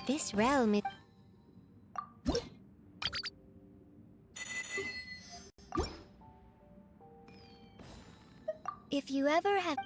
This realm is... If you ever have...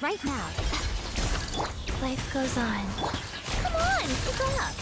Right now. Life goes on. Come on, keep up!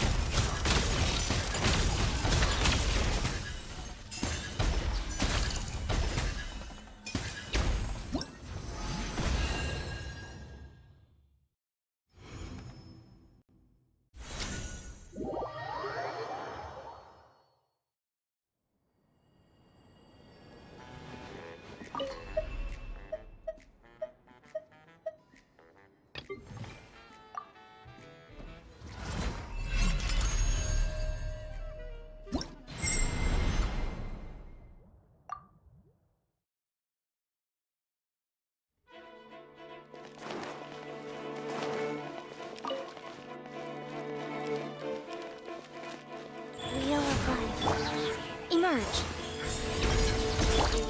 Wheel of life. Emerge.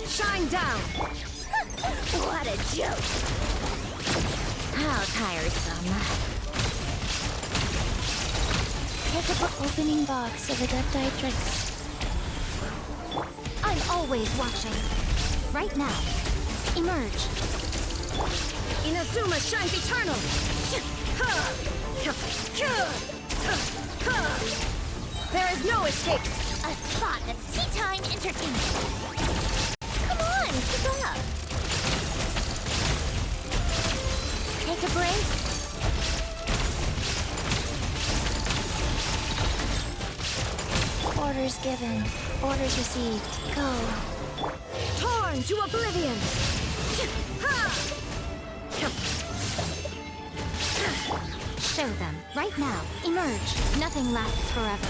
Shine down! What a joke! How tiresome. Pick up an opening box of Adepti drinks. I'm always watching. Right now. Emerge. Inazuma shines eternal! There is no escape! A spot at Sea Time Entertainment! Come on, keep up! Take a break. Orders given. Orders received. Go. Torn to oblivion! Show them. Right now. Emerge. Nothing lasts forever.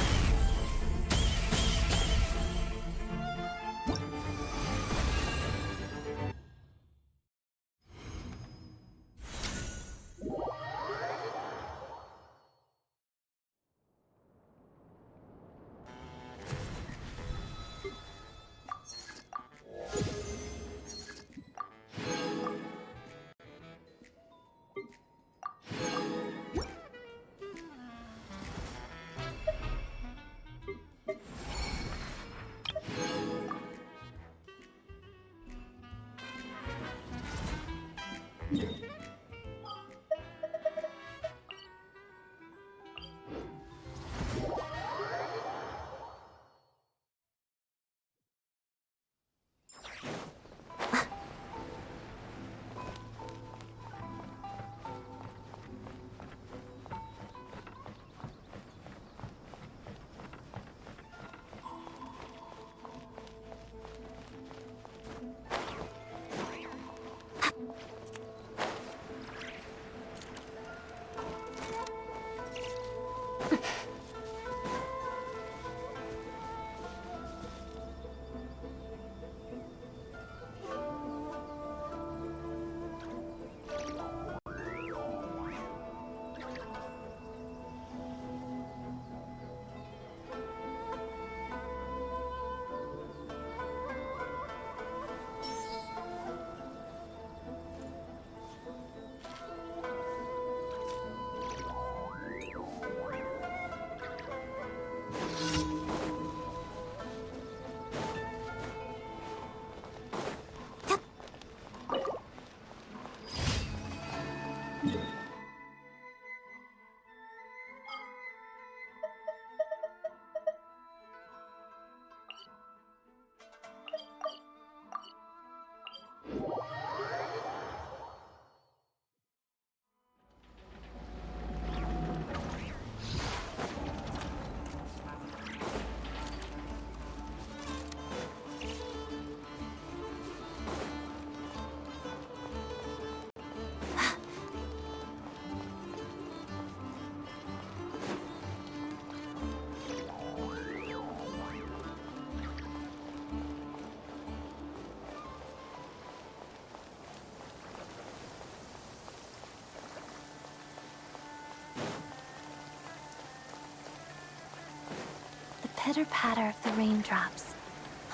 pitter-patter of the raindrops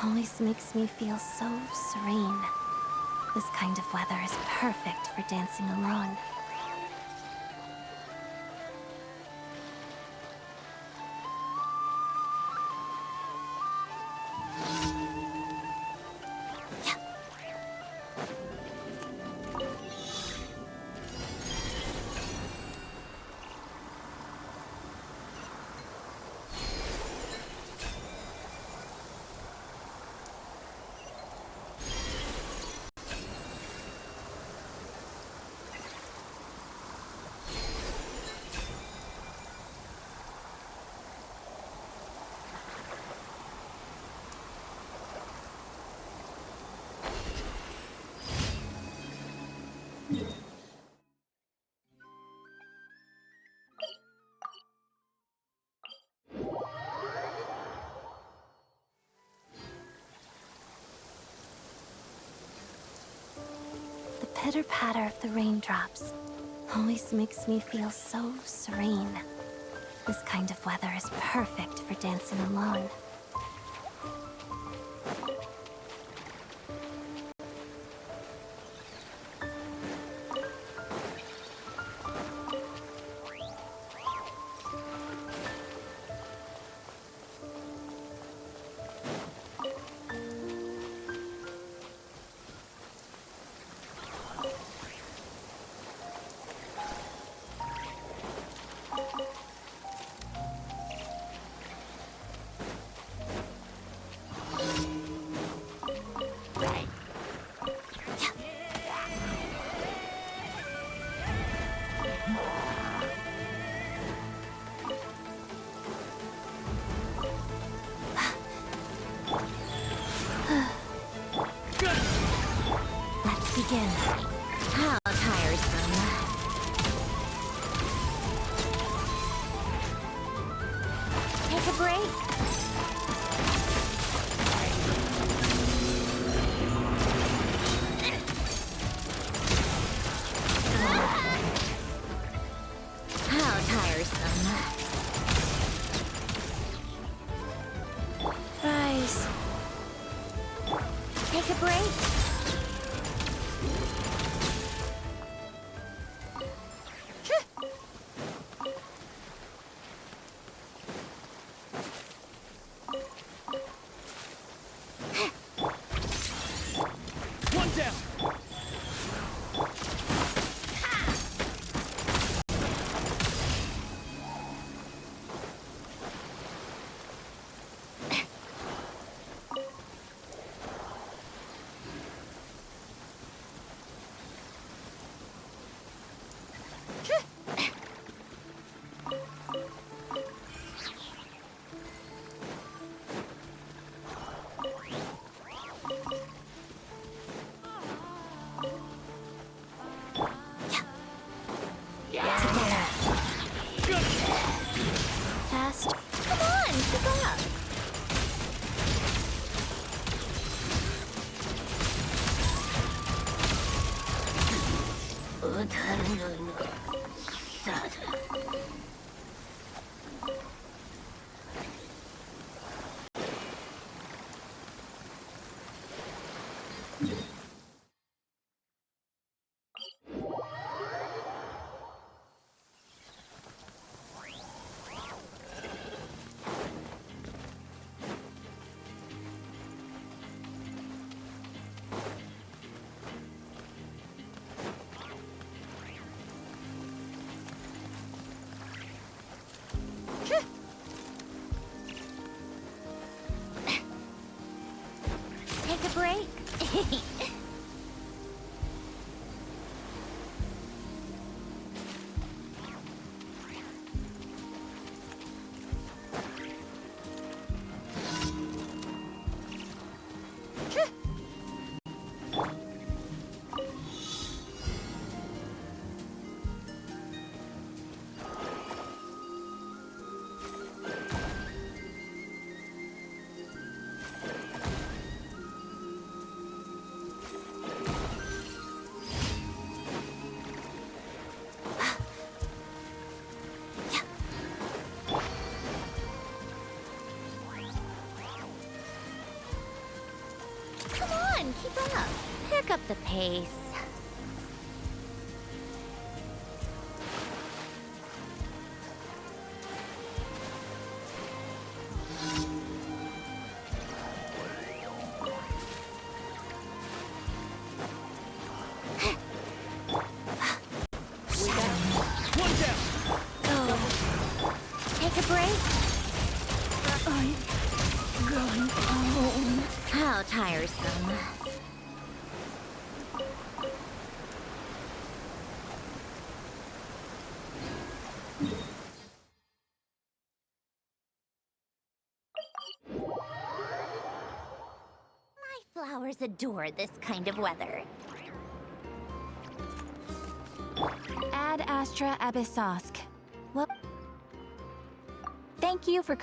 always makes me feel so serene. This kind of weather is perfect for dancing alone. The pitter-patter of the raindrops always makes me feel so serene. This kind of weather is perfect for dancing alone. Let's begin. How tiresome. Take a break. How tiresome. Rise. Take a break. One down. Fast. Come on, keep up. pace. One down. Take a break. I'm going home. How tiresome. My flowers adore this kind of weather. Ad Astra Abyssosk. Well, thank you for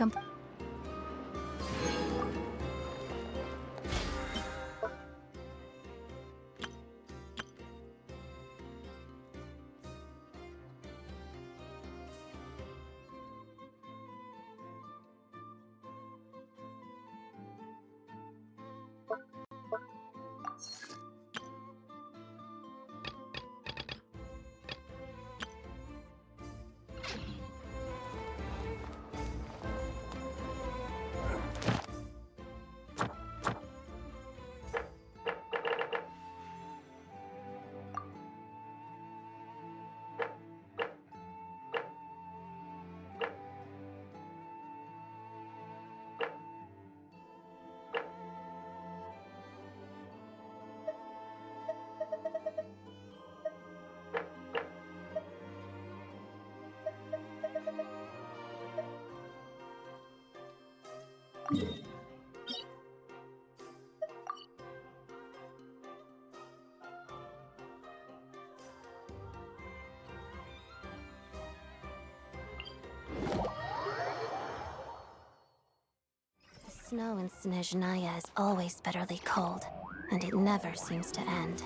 The snow in Snezhnaya is always bitterly cold, and it never seems to end.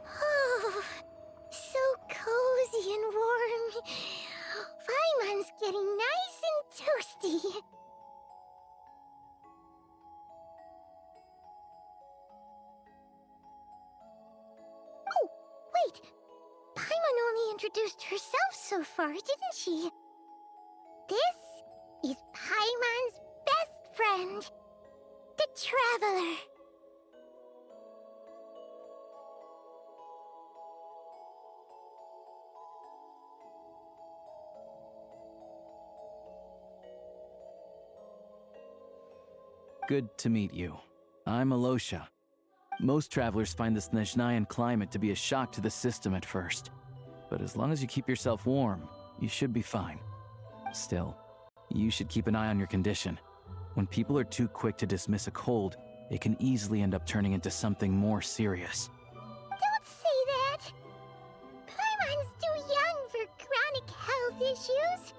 Oh, so cozy and warm. Paimon's getting nice and toasty. Oh, wait. Paimon only introduced herself so far, didn't she? This is Paimon's best friend, the Traveler. Good to meet you. I'm Alosha. Most travelers find the Snezhnayan climate to be a shock to the system at first. But as long as you keep yourself warm, you should be fine. Still, you should keep an eye on your condition. When people are too quick to dismiss a cold, it can easily end up turning into something more serious. Don't say that! Paimon's too young for chronic health issues.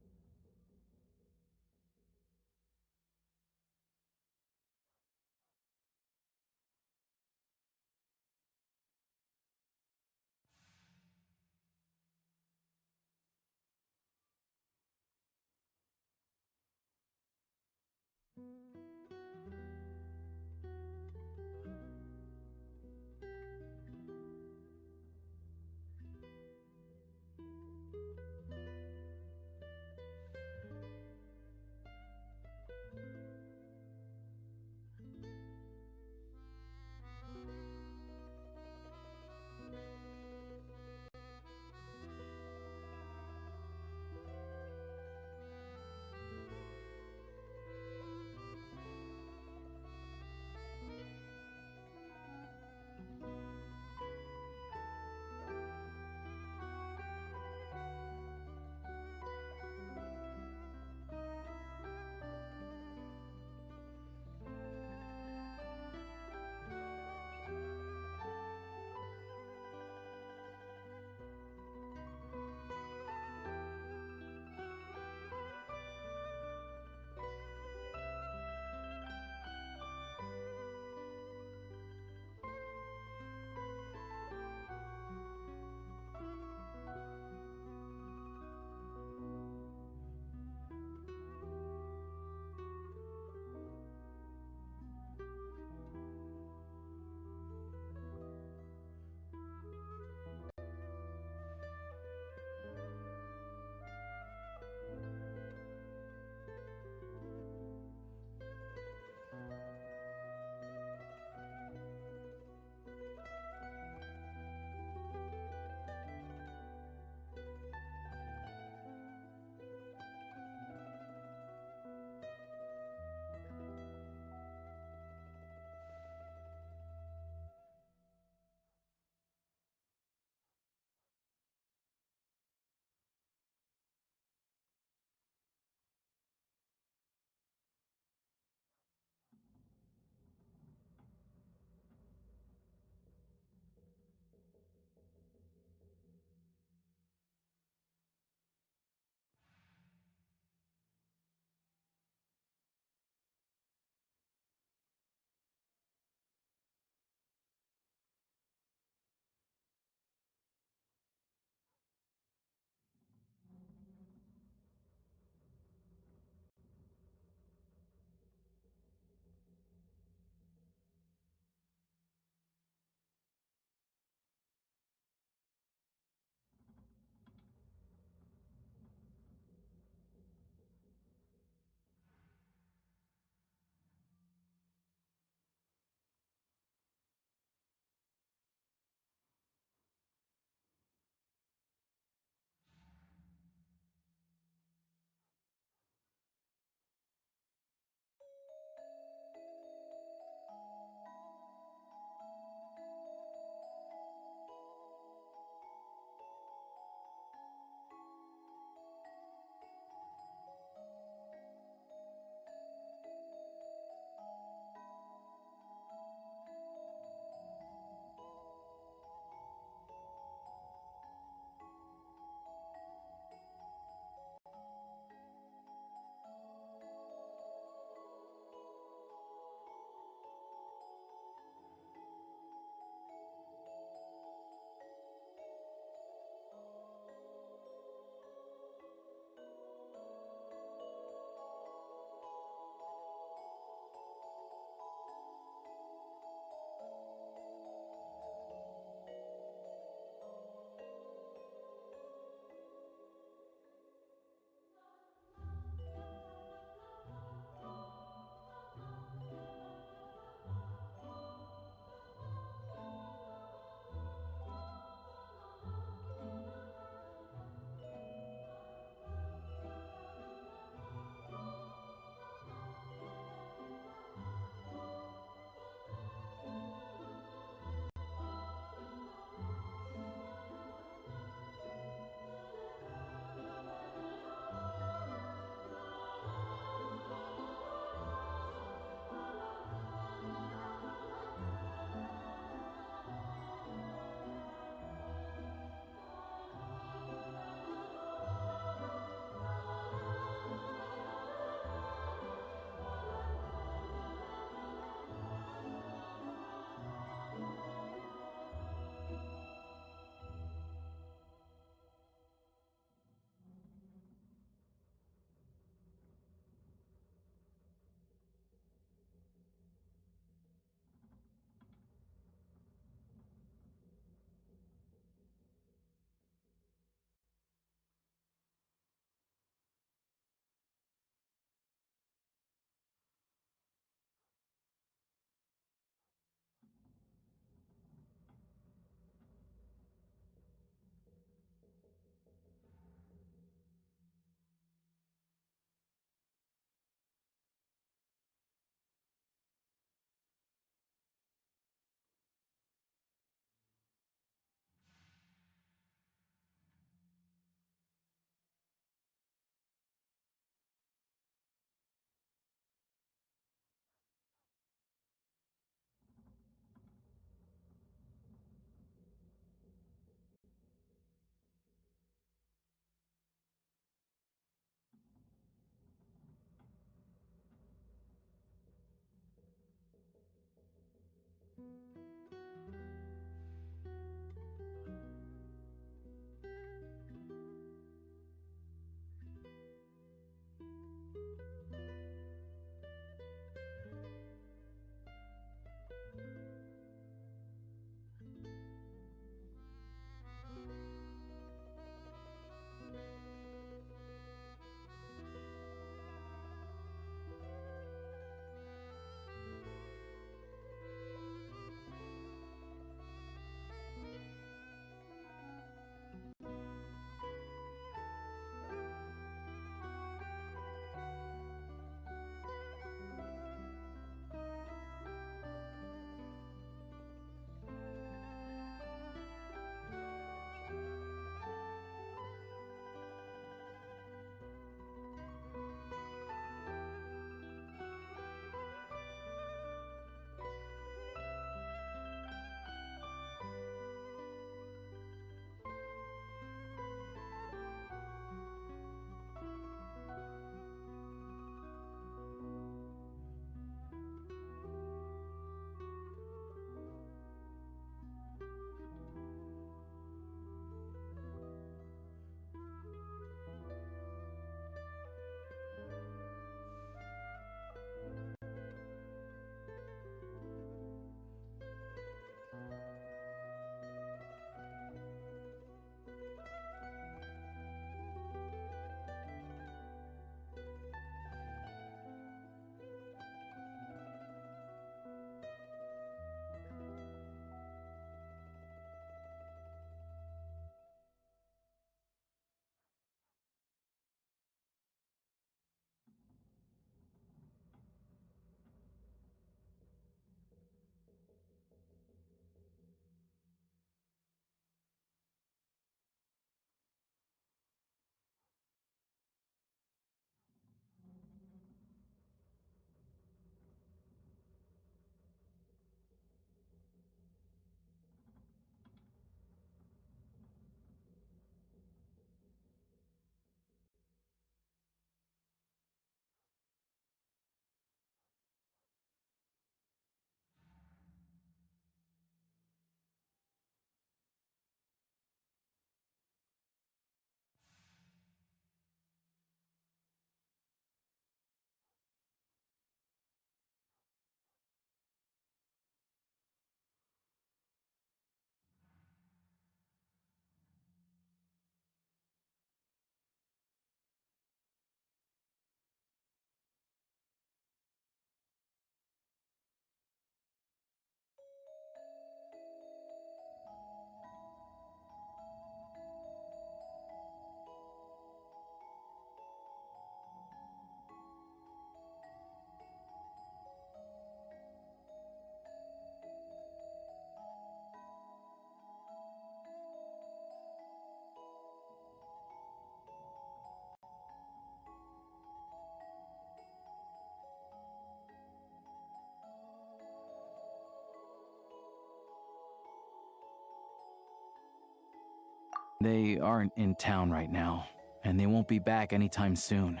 They aren't in town right now, and they won't be back anytime soon.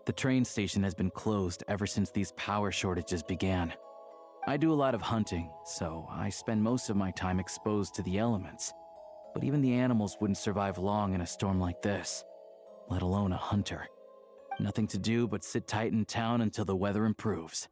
The train station has been closed ever since these power shortages began. I do a lot of hunting, so I spend most of my time exposed to the elements. But even the animals wouldn't survive long in a storm like this, let alone a hunter. Nothing to do but sit tight in town until the weather improves.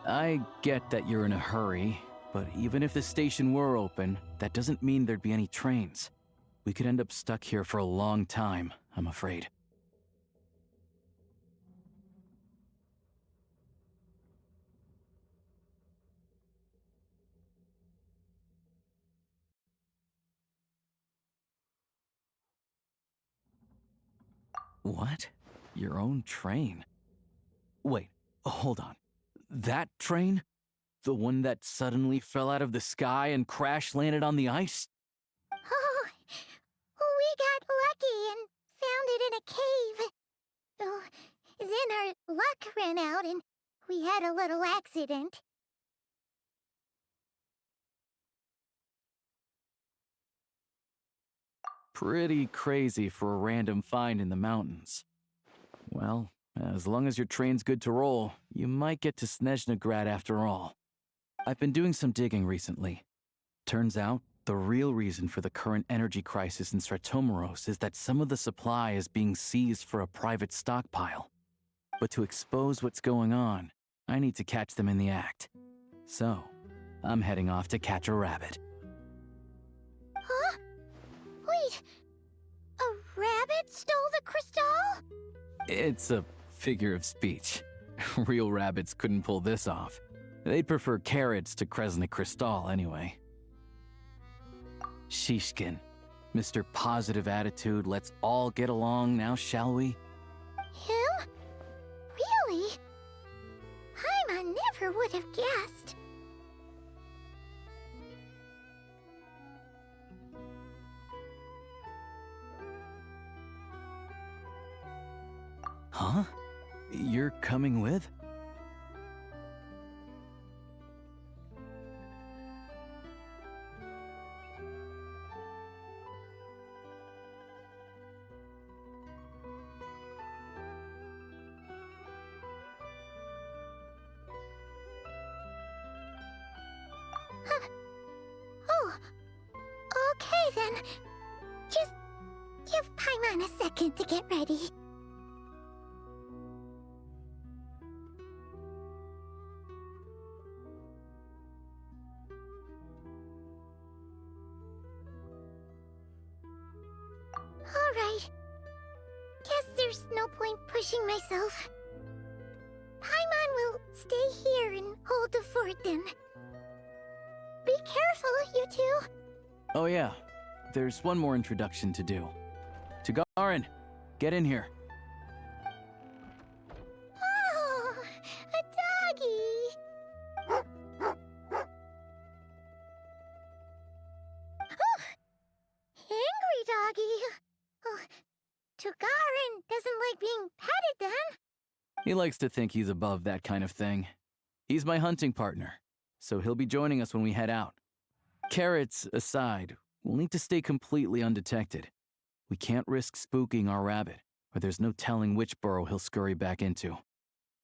I get that you're in a hurry, but even if the station were open, that doesn't mean there'd be any trains. We could end up stuck here for a long time, I'm afraid. What? Your own train? Wait, hold on. That train? The one that suddenly fell out of the sky and crash landed on the ice? Oh, we got lucky and found it in a cave. Oh, then our luck ran out and we had a little accident. Pretty crazy for a random find in the mountains. Well, as long as your train's good to roll, you might get to Snezhnaya after all. I've been doing some digging recently. Turns out, the real reason for the current energy crisis in Stratomaros is that some of the supply is being seized for a private stockpile. But to expose what's going on, I need to catch them in the act. So, I'm heading off to catch a rabbit. Huh? Wait, a rabbit stole the crystal? It's a figure of speech. Real rabbits couldn't pull this off. They'd prefer carrots to Kresnik Crystal anyway. Shishkin, Mr. Positive Attitude, let's all get along now, shall we? Him? Really? Paimon never would have guessed. Huh? You're coming with? Oh, okay then. Just give Paimon a second to get ready. Alright. Guess there's no point pushing myself. Paimon will stay here and hold the fort then. Be careful, you two. Oh yeah, there's one more introduction to do. Tagarin, get in here. Oh, a doggy. Oh, angry doggy. Oh, Tugarin doesn't like being petted then. He likes to think he's above that kind of thing. He's my hunting partner, so he'll be joining us when we head out. Carrots aside, we'll need to stay completely undetected. We can't risk spooking our rabbit, or there's no telling which burrow he'll scurry back into.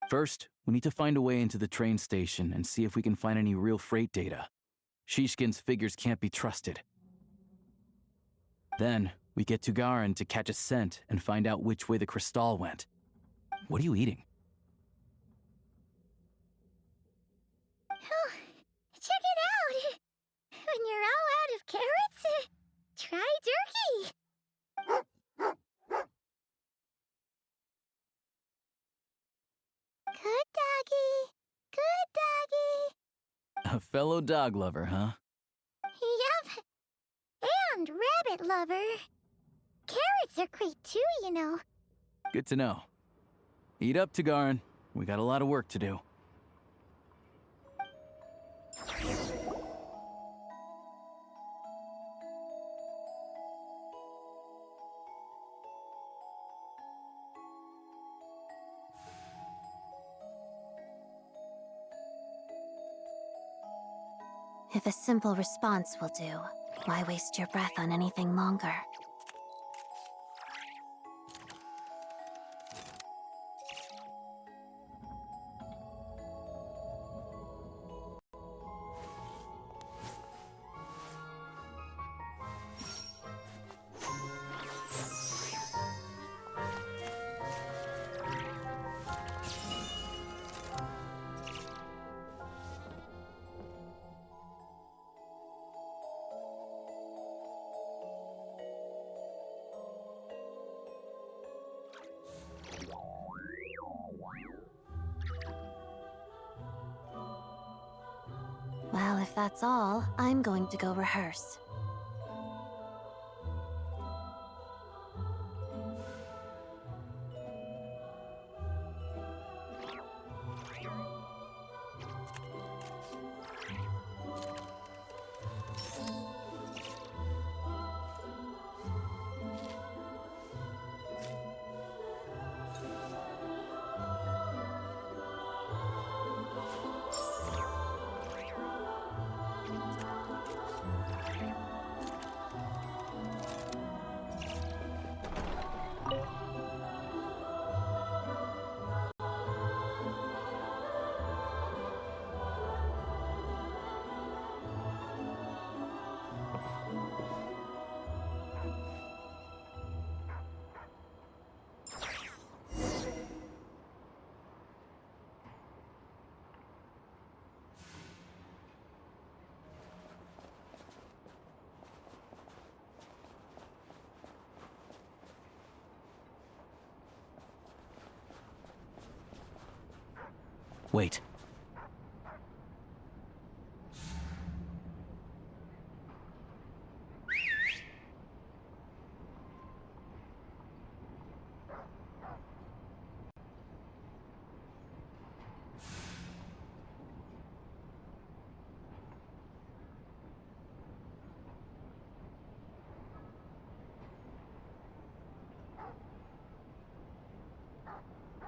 First, we need to find a way into the train station and see if we can find any real freight data. Shishkin's figures can't be trusted. Then, we get Tugarin to catch a scent and find out which way the crystal went. What are you eating? A fellow dog lover, huh? Yep. And rabbit lover. Carrots are great too, you know. Good to know. Eat up, Tagarin. We got a lot of work to do. If a simple response will do, why waste your breath on anything longer? Well, if that's all, I'm going to go rehearse. Wait.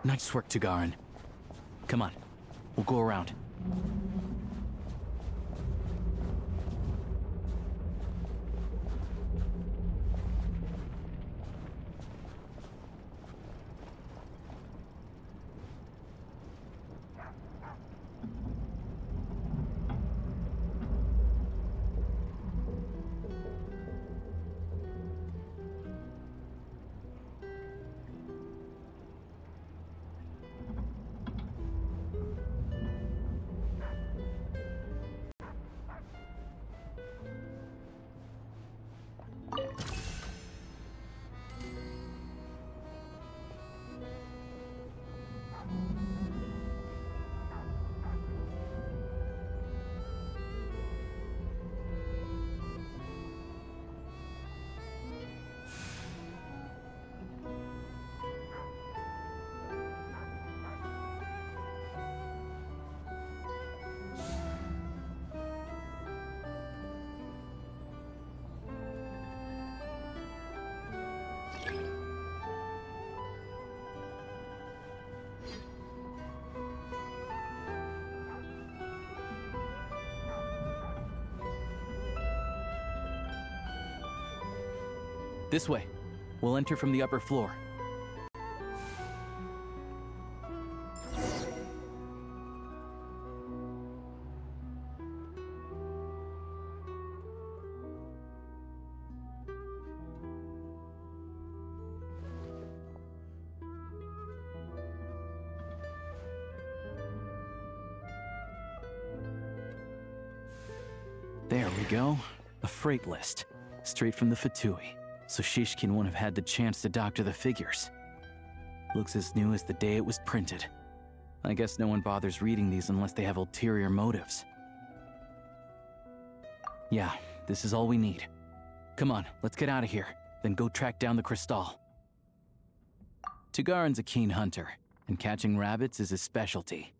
Nice work, Tagarin. Come on, we'll go around. This way. We'll enter from the upper floor. There we go. A freight list. Straight from the Fatui. So Shishkin won't have had the chance to doctor the figures. Looks as new as the day it was printed. I guess no one bothers reading these unless they have ulterior motives. Yeah, this is all we need. Come on, let's get out of here, then go track down the crystal. Tugarin's a keen hunter, and catching rabbits is his specialty.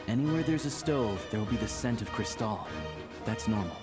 Anywhere there's a stove, there will be the scent of crystal. That's normal.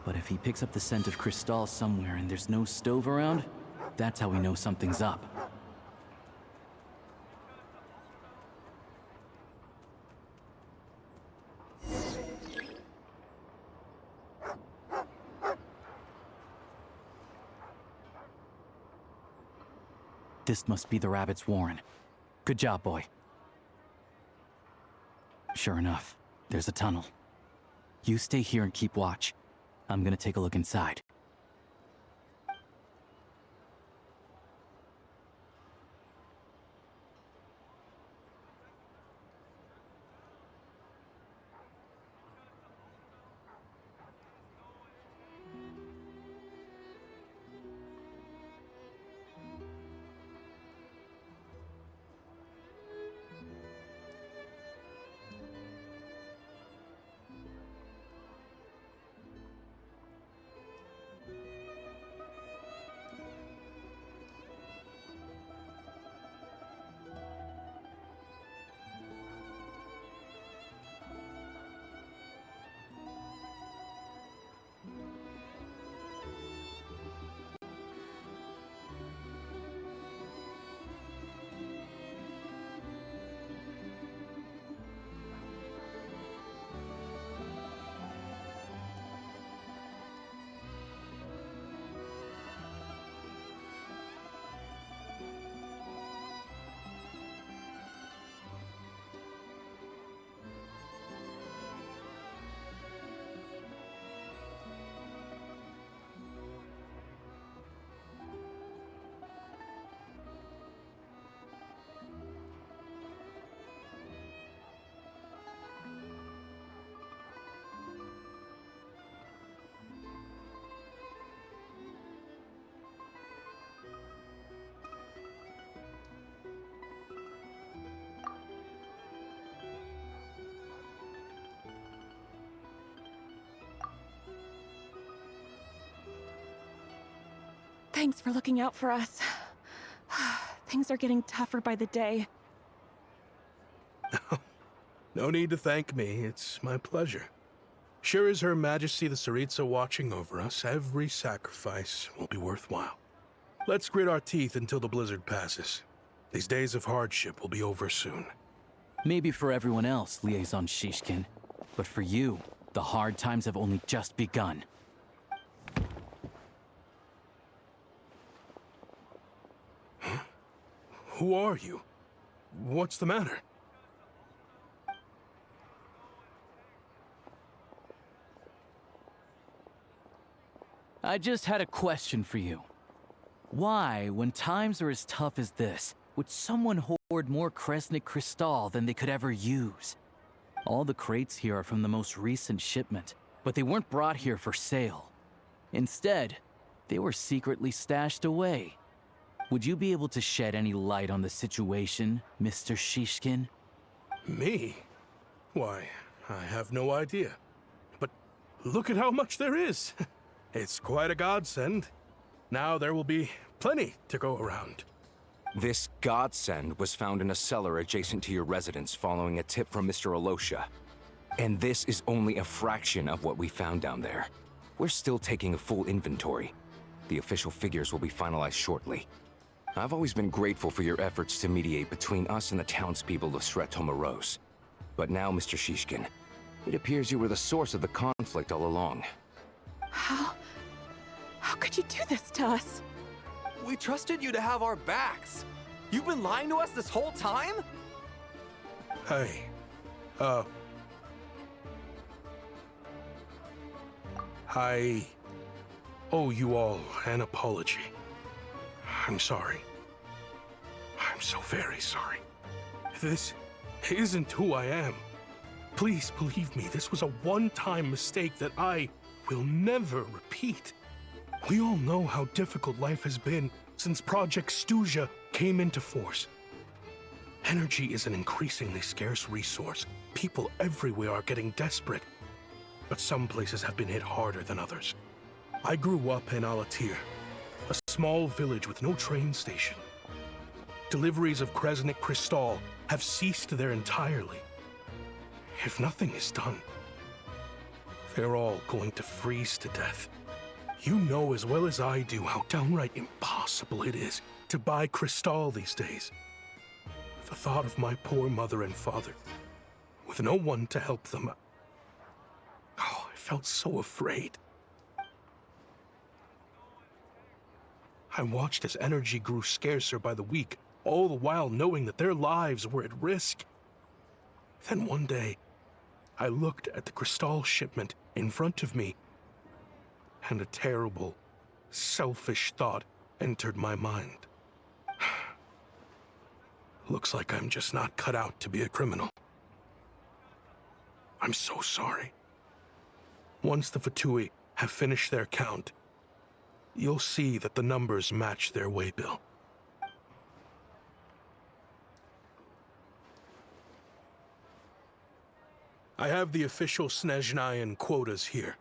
But if he picks up the scent of crystal somewhere and there's no stove around, that's how we know something's up. This must be the rabbit's warren. Good job, boy. Sure enough, there's a tunnel. You stay here and keep watch. I'm gonna take a look inside. Thanks for looking out for us. Things are getting tougher by the day. No need to thank me. It's my pleasure. Sure as Her Majesty the Tsaritsa watching over us, every sacrifice will be worthwhile. Let's grit our teeth until the blizzard passes. These days of hardship will be over soon. Maybe for everyone else, Liaison Shishkin. But for you, the hard times have only just begun. Huh? Who are you? What's the matter? I just had a question for you. Why, when times are as tough as this, would someone hoard more Kresnik Crystal than they could ever use? All the crates here are from the most recent shipment, but they weren't brought here for sale. Instead, they were secretly stashed away. Would you be able to shed any light on the situation, Mr. Shishkin? Me? Why, I have no idea. But look at how much there is! It's quite a godsend. Now there will be plenty to go around. This godsend was found in a cellar adjacent to your residence following a tip from Mr. Alosha. And this is only a fraction of what we found down there. We're still taking a full inventory. The official figures will be finalized shortly. I've always been grateful for your efforts to mediate between us and the townspeople of Sretomaros. But now, Mr. Shishkin, it appears you were the source of the conflict all along. How could you do this to us? We trusted you to have our backs. You've been lying to us this whole time? Hey, I owe you all an apology. I'm sorry. I'm so very sorry. This isn't who I am. Please believe me, this was a one-time mistake that I will never repeat. We all know how difficult life has been since Project Stuzha came into force. Energy is an increasingly scarce resource. People everywhere are getting desperate, but some places have been hit harder than others. I grew up in Alatir, a small village with no train station. Deliveries of Kresnik Crystal have ceased there entirely. If nothing is done, they're all going to freeze to death. You know as well as I do how downright impossible it is to buy Crystal these days. The thought of my poor mother and father, with no one to help them, I felt so afraid. I watched as energy grew scarcer by the week, all the while knowing that their lives were at risk. Then one day, I looked at the Crystal shipment in front of me, and a terrible, selfish thought entered my mind. Looks like I'm just not cut out to be a criminal. I'm so sorry. Once the Fatui have finished their count, you'll see that the numbers match their waybill. I have the official Snezhnayan quotas here.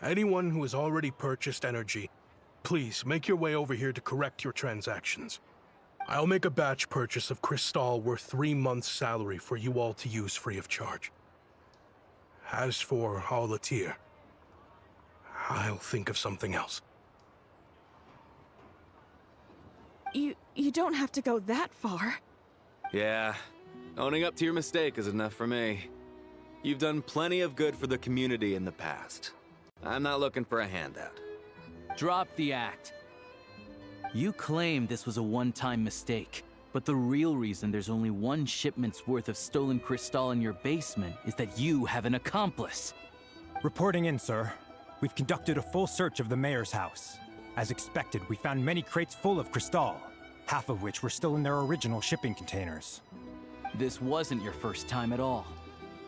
Anyone who has already purchased energy, please make your way over here to correct your transactions. I'll make a batch purchase of Crystal worth 3 months' salary for you all to use free of charge. As for Alatir, I'll think of something else. You don't have to go that far. Yeah, owning up to your mistake is enough for me. You've done plenty of good for the community in the past. I'm not looking for a handout. Drop the act. You claim this was a one-time mistake, but the real reason there's only 1 shipment's worth of stolen Crystal in your basement is that you have an accomplice. Reporting in, sir. We've conducted a full search of the mayor's house. As expected, we found many crates full of Crystal, half of which were still in their original shipping containers. This wasn't your first time at all.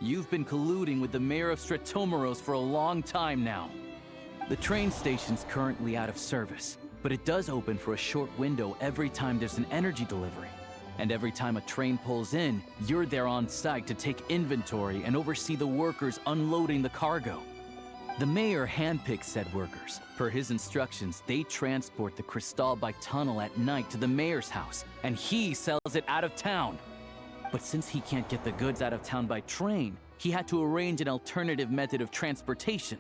You've been colluding with the mayor of Sretomaros for a long time now. The train station's currently out of service, but it does open for a short window every time there's an energy delivery. And every time a train pulls in, you're there on site to take inventory and oversee the workers unloading the cargo. The mayor handpicks said workers. Per his instructions, they transport the Crystal by tunnel at night to the mayor's house, and he sells it out of town. But since he can't get the goods out of town by train, he had to arrange an alternative method of transportation.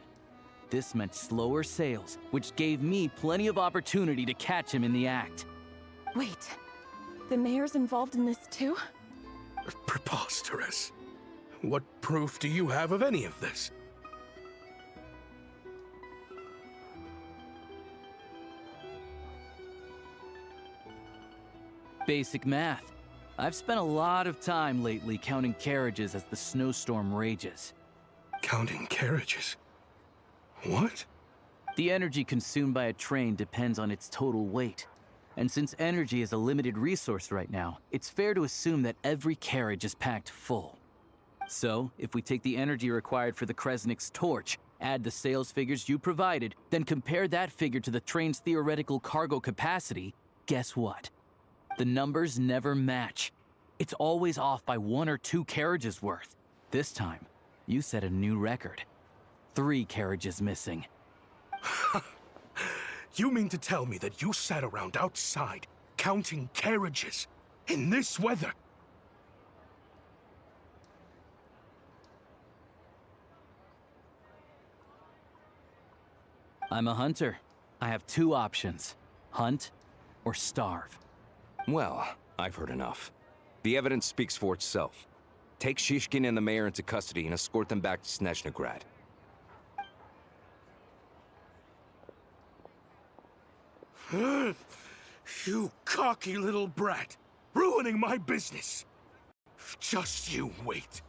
This meant slower sales, which gave me plenty of opportunity to catch him in the act. Wait, the mayor's involved in this too? Preposterous. What proof do you have of any of this? Basic math. I've spent a lot of time lately counting carriages as the snowstorm rages. Counting carriages? What? The energy consumed by a train depends on its total weight. And since energy is a limited resource right now, it's fair to assume that every carriage is packed full. So, if we take the energy required for the Kresnik's torch, add the sales figures you provided, then compare that figure to the train's theoretical cargo capacity, guess what? The numbers never match. It's always off by 1 or 2 carriages worth. This time, you set a new record. 3 carriages missing. You mean to tell me that you sat around outside, counting carriages, in this weather? I'm a hunter. I have 2 options. Hunt or starve. Well, I've heard enough. The evidence speaks for itself. Take Shishkin and the mayor into custody and escort them back to Snezhnagrad. You cocky little brat! Ruining my business! Just you wait.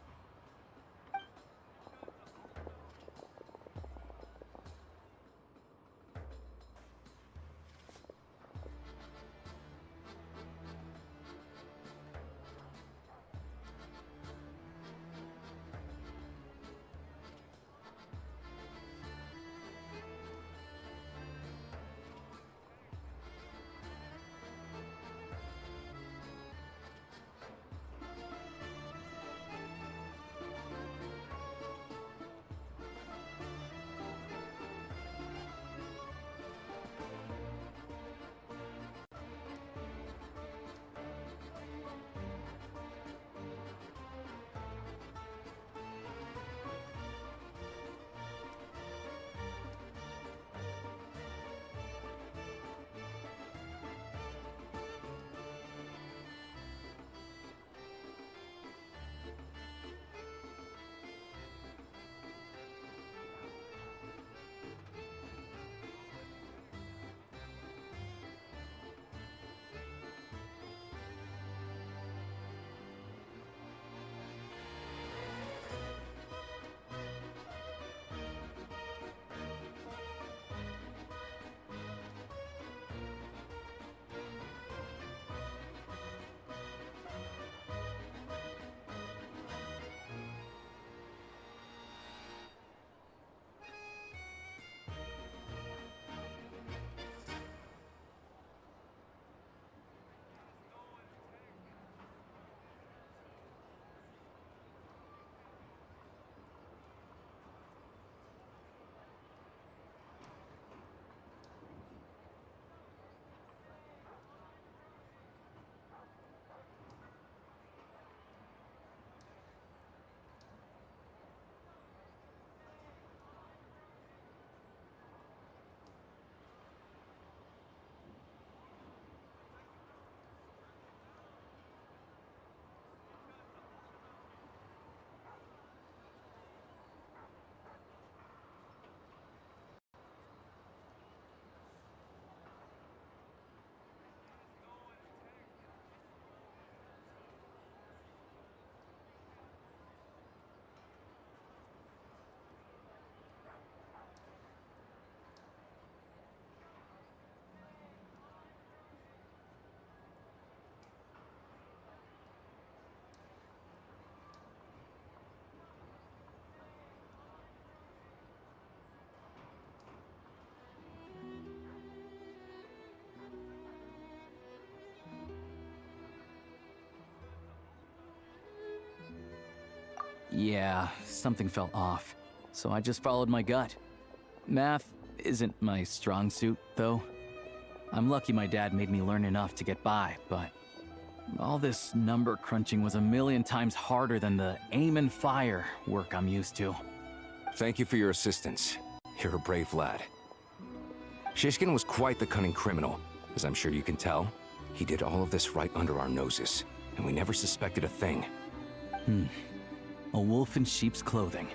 Yeah, something felt off, so I just followed my gut. Math isn't my strong suit, though. I'm lucky my dad made me learn enough to get by, but All this number crunching was a million times harder than the aim and fire work I'm used to. Thank you for your assistance. You're a brave lad. Shishkin was quite the cunning criminal, as I'm sure you can tell. He did all of this right under our noses, and we never suspected a thing. A wolf in sheep's clothing.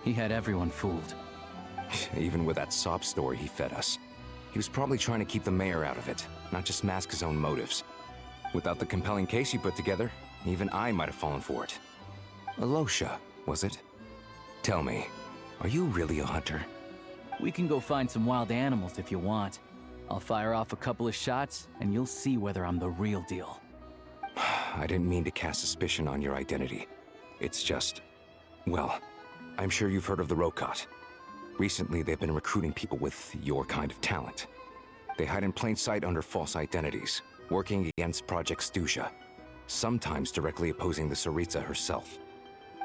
He had everyone fooled. Even with that sob story he fed us. He was probably trying to keep the mayor out of it, not just mask his own motives. Without the compelling case you put together, even I might have fallen for it. Alosha, was it? Tell me, are you really a hunter? We can go find some wild animals if you want. I'll fire off a couple of shots, and you'll see whether I'm the real deal. I didn't mean to cast suspicion on your identity. It's just... well, I'm sure you've heard of the Rokot. Recently, they've been recruiting people with your kind of talent. They hide in plain sight under false identities, working against Project Stuzha, sometimes directly opposing the Tsaritsa herself.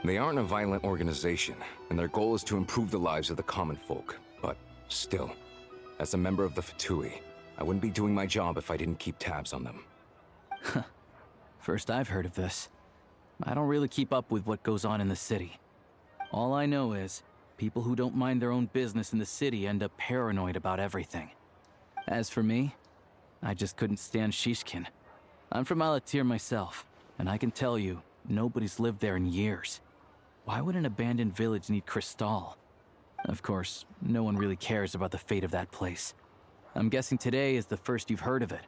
They aren't a violent organization, and their goal is to improve the lives of the common folk. But still, as a member of the Fatui, I wouldn't be doing my job if I didn't keep tabs on them. First I've heard of this. I don't really keep up with what goes on in the city. All I know is, people who don't mind their own business in the city end up paranoid about everything. As for me, I just couldn't stand Shishkin. I'm from Alatir myself, and I can tell you, nobody's lived there in years. Why would an abandoned village need Crystal? Of course, no one really cares about the fate of that place. I'm guessing today is the first you've heard of it.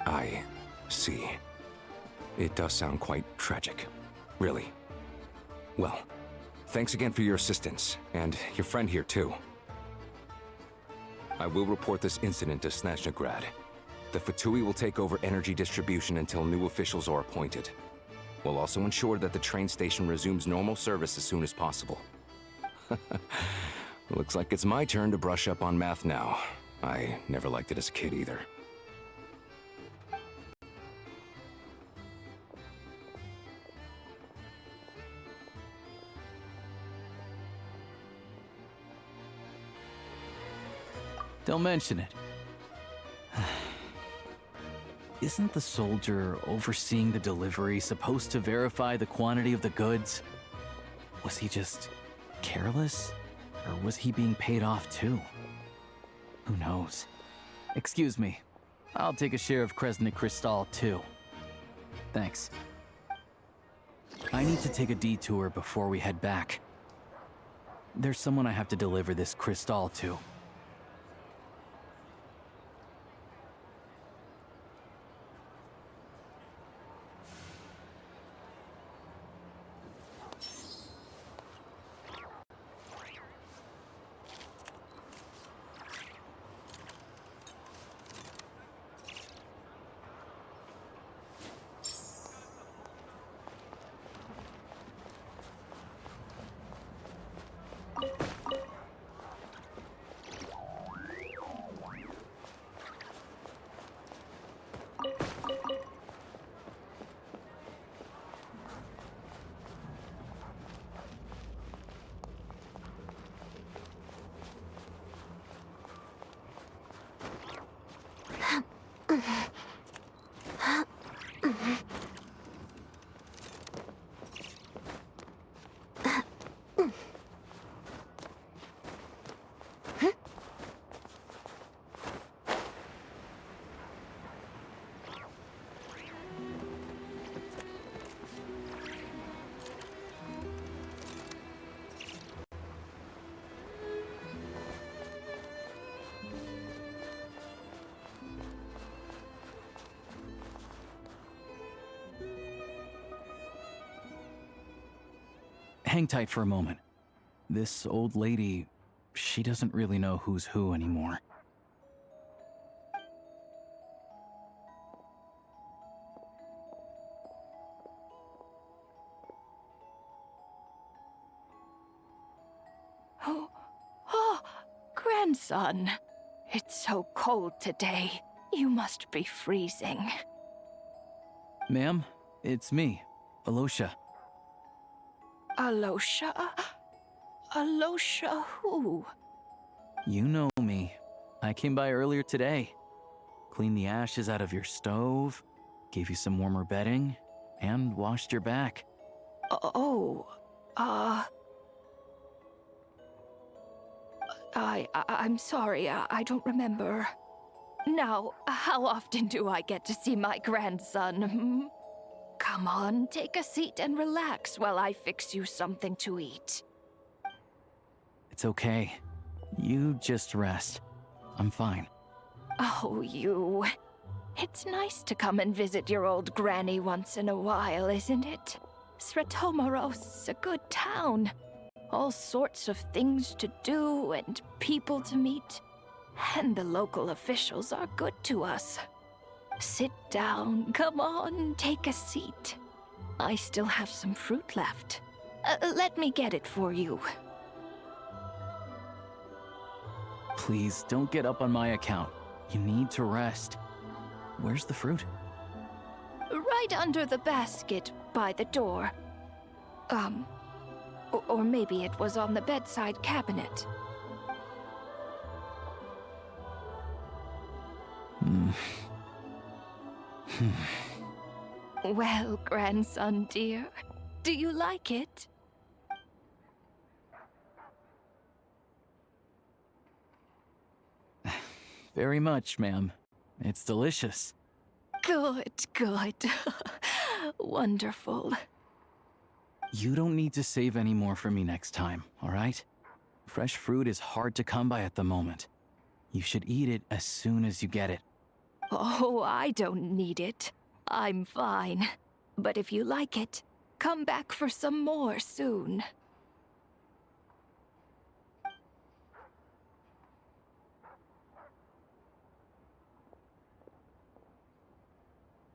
I see. It does sound quite tragic. Really. Well, thanks again for your assistance, and your friend here too. I will report this incident to Snezhnaya. The Fatui will take over energy distribution until new officials are appointed. We'll also ensure that the train station resumes normal service as soon as possible. Looks like it's my turn to brush up on math now. I never liked it as a kid either. Don't mention it. Isn't the soldier overseeing the delivery supposed to verify the quantity of the goods? Was he just careless? Or was he being paid off too? Who knows? Excuse me. I'll take a share of Kresnik Crystal too. Thanks. I need to take a detour before we head back. There's someone I have to deliver this crystal to. hang tight for a moment. This old lady, she doesn't really know who's who anymore. Oh, grandson. It's so cold today. You must be freezing. Ma'am, it's me, Alosha. Alosha? Alosha who? You know me. I came by earlier today. Cleaned the ashes out of your stove, gave you some warmer bedding, and washed your back. I'm sorry, I don't remember. Now, how often do I get to see my grandson? Hmm? Come on, take a seat and relax while I fix you something to eat. It's okay. You just rest. I'm fine. Oh, you. It's nice to come and visit your old granny once in a while, isn't it? Sretomaros, a good town. All sorts of things to do and people to meet. And the local officials are good to us. Sit down, come on, take a seat. I still have some fruit left. Let me get it for you. Please, don't get up on my account. You need to rest. Where's the fruit? Right under the basket by the door. Or maybe it was on the bedside cabinet. Well, grandson dear, do you like it? Very much, ma'am. It's delicious. Good, good. Wonderful. You don't need to save any more for me next time, all right? Fresh fruit is hard to come by at the moment. You should eat it as soon as you get it. Oh, I don't need it. I'm fine. But if you like it, come back for some more soon.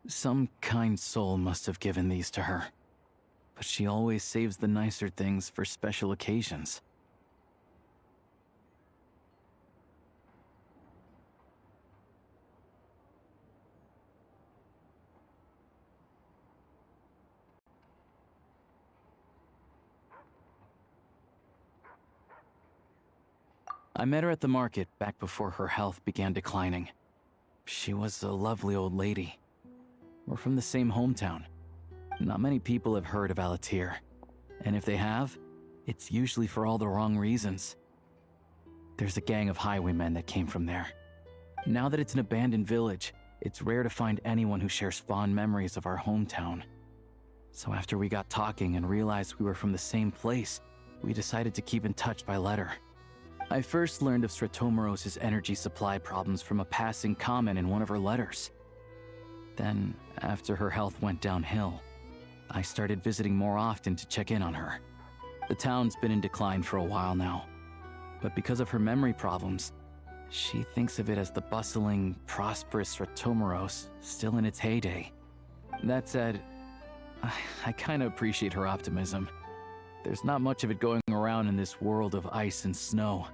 Some kind soul must have given these to her. But she always saves the nicer things for special occasions. I met her at the market back before her health began declining. She was a lovely old lady. We're from the same hometown. Not many people have heard of Alatir. And if they have, it's usually for all the wrong reasons. There's a gang of highwaymen that came from there. Now that it's an abandoned village, it's rare to find anyone who shares fond memories of our hometown. So after we got talking and realized we were from the same place, we decided to keep in touch by letter. I first learned of Sretomaros' energy supply problems from a passing comment in one of her letters. Then, after her health went downhill, I started visiting more often to check in on her. The town's been in decline for a while now, but because of her memory problems, she thinks of it as the bustling, prosperous Sretomaros still in its heyday. That said, I kinda appreciate her optimism. There's not much of it going around in this world of ice and snow.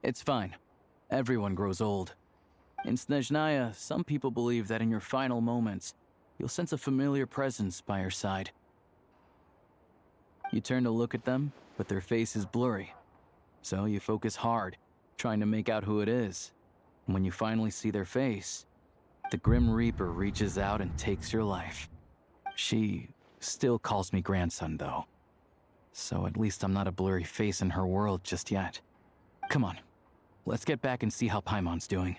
It's fine. Everyone grows old. In Snezhnaya, some people believe that in your final moments, you'll sense a familiar presence by your side. You turn to look at them, but their face is blurry. So you focus hard, trying to make out who it is. And when you finally see their face, the Grim Reaper reaches out and takes your life. She still calls me grandson, though. So at least I'm not a blurry face in her world just yet. Come on, let's get back and see how Paimon's doing.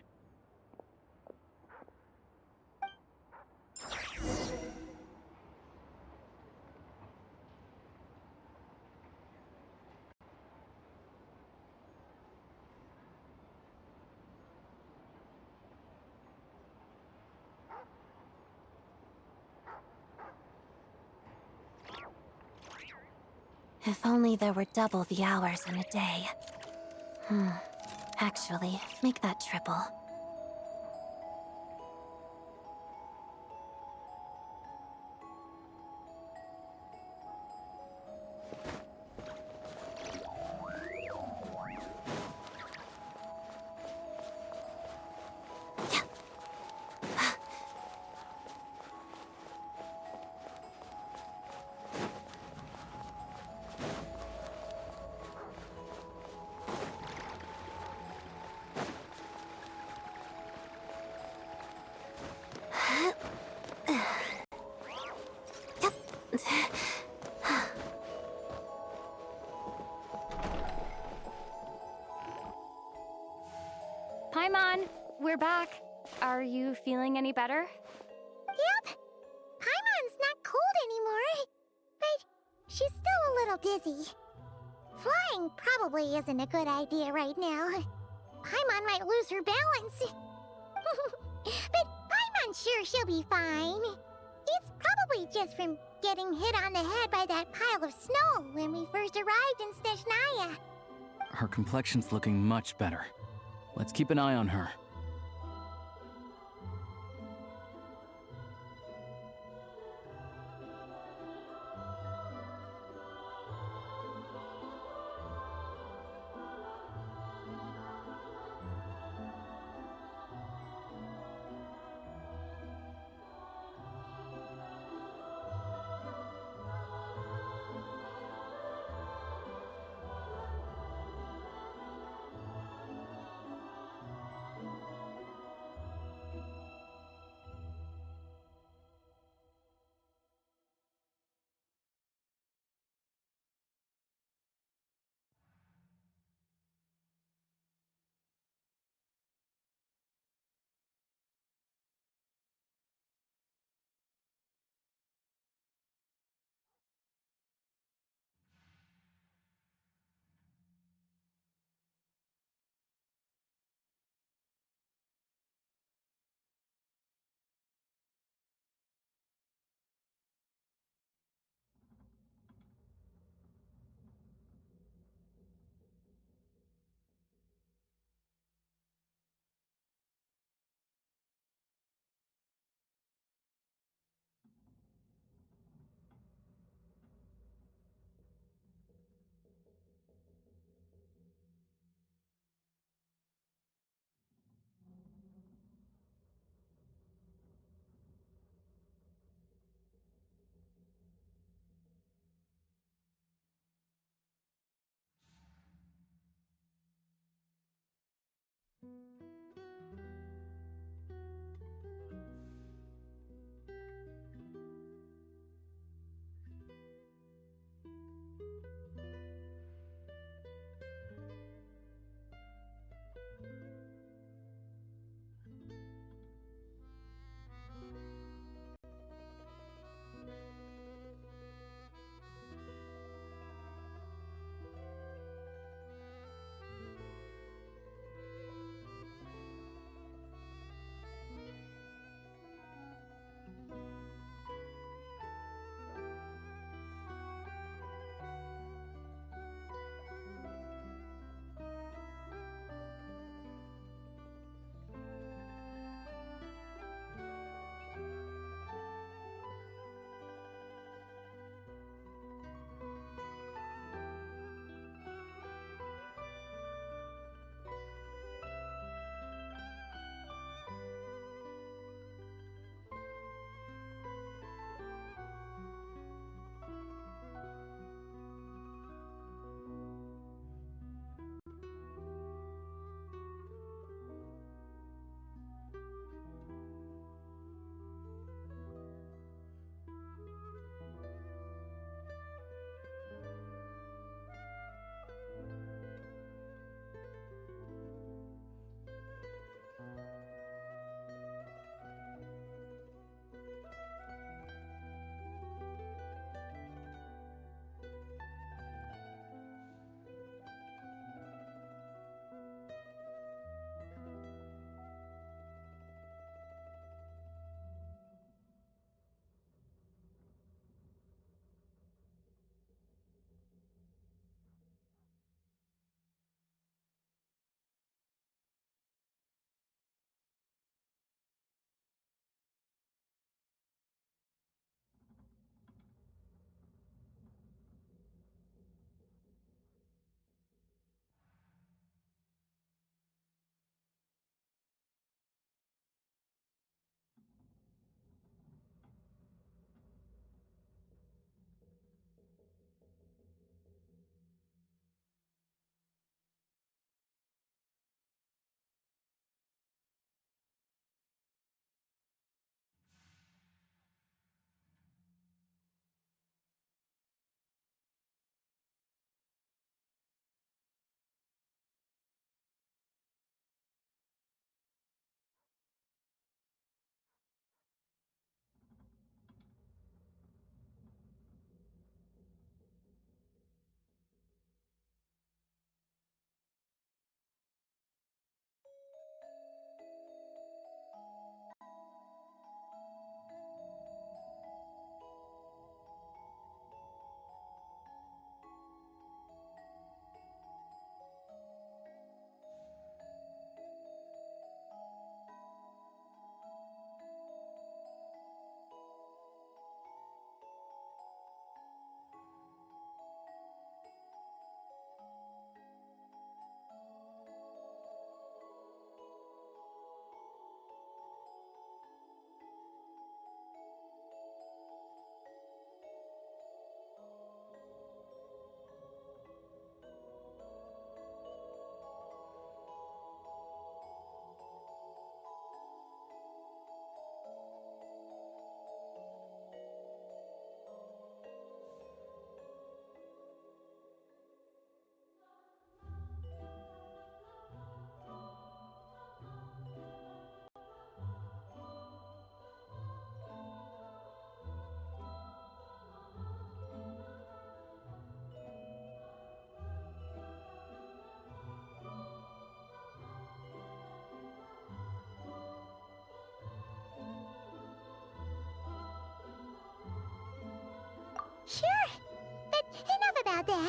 If only there were double the hours in a day. Actually, make that triple. Paimon, we're back. Are you feeling any better? Yep. Paimon's not cold anymore. But she's still a little dizzy. Flying probably isn't a good idea right now. Paimon might lose her balance. But Paimon's sure she'll be fine. It's probably just from getting hit on the head by that pile of snow when we first arrived in Snezhnaya. Her complexion's looking much better. Let's keep an eye on her.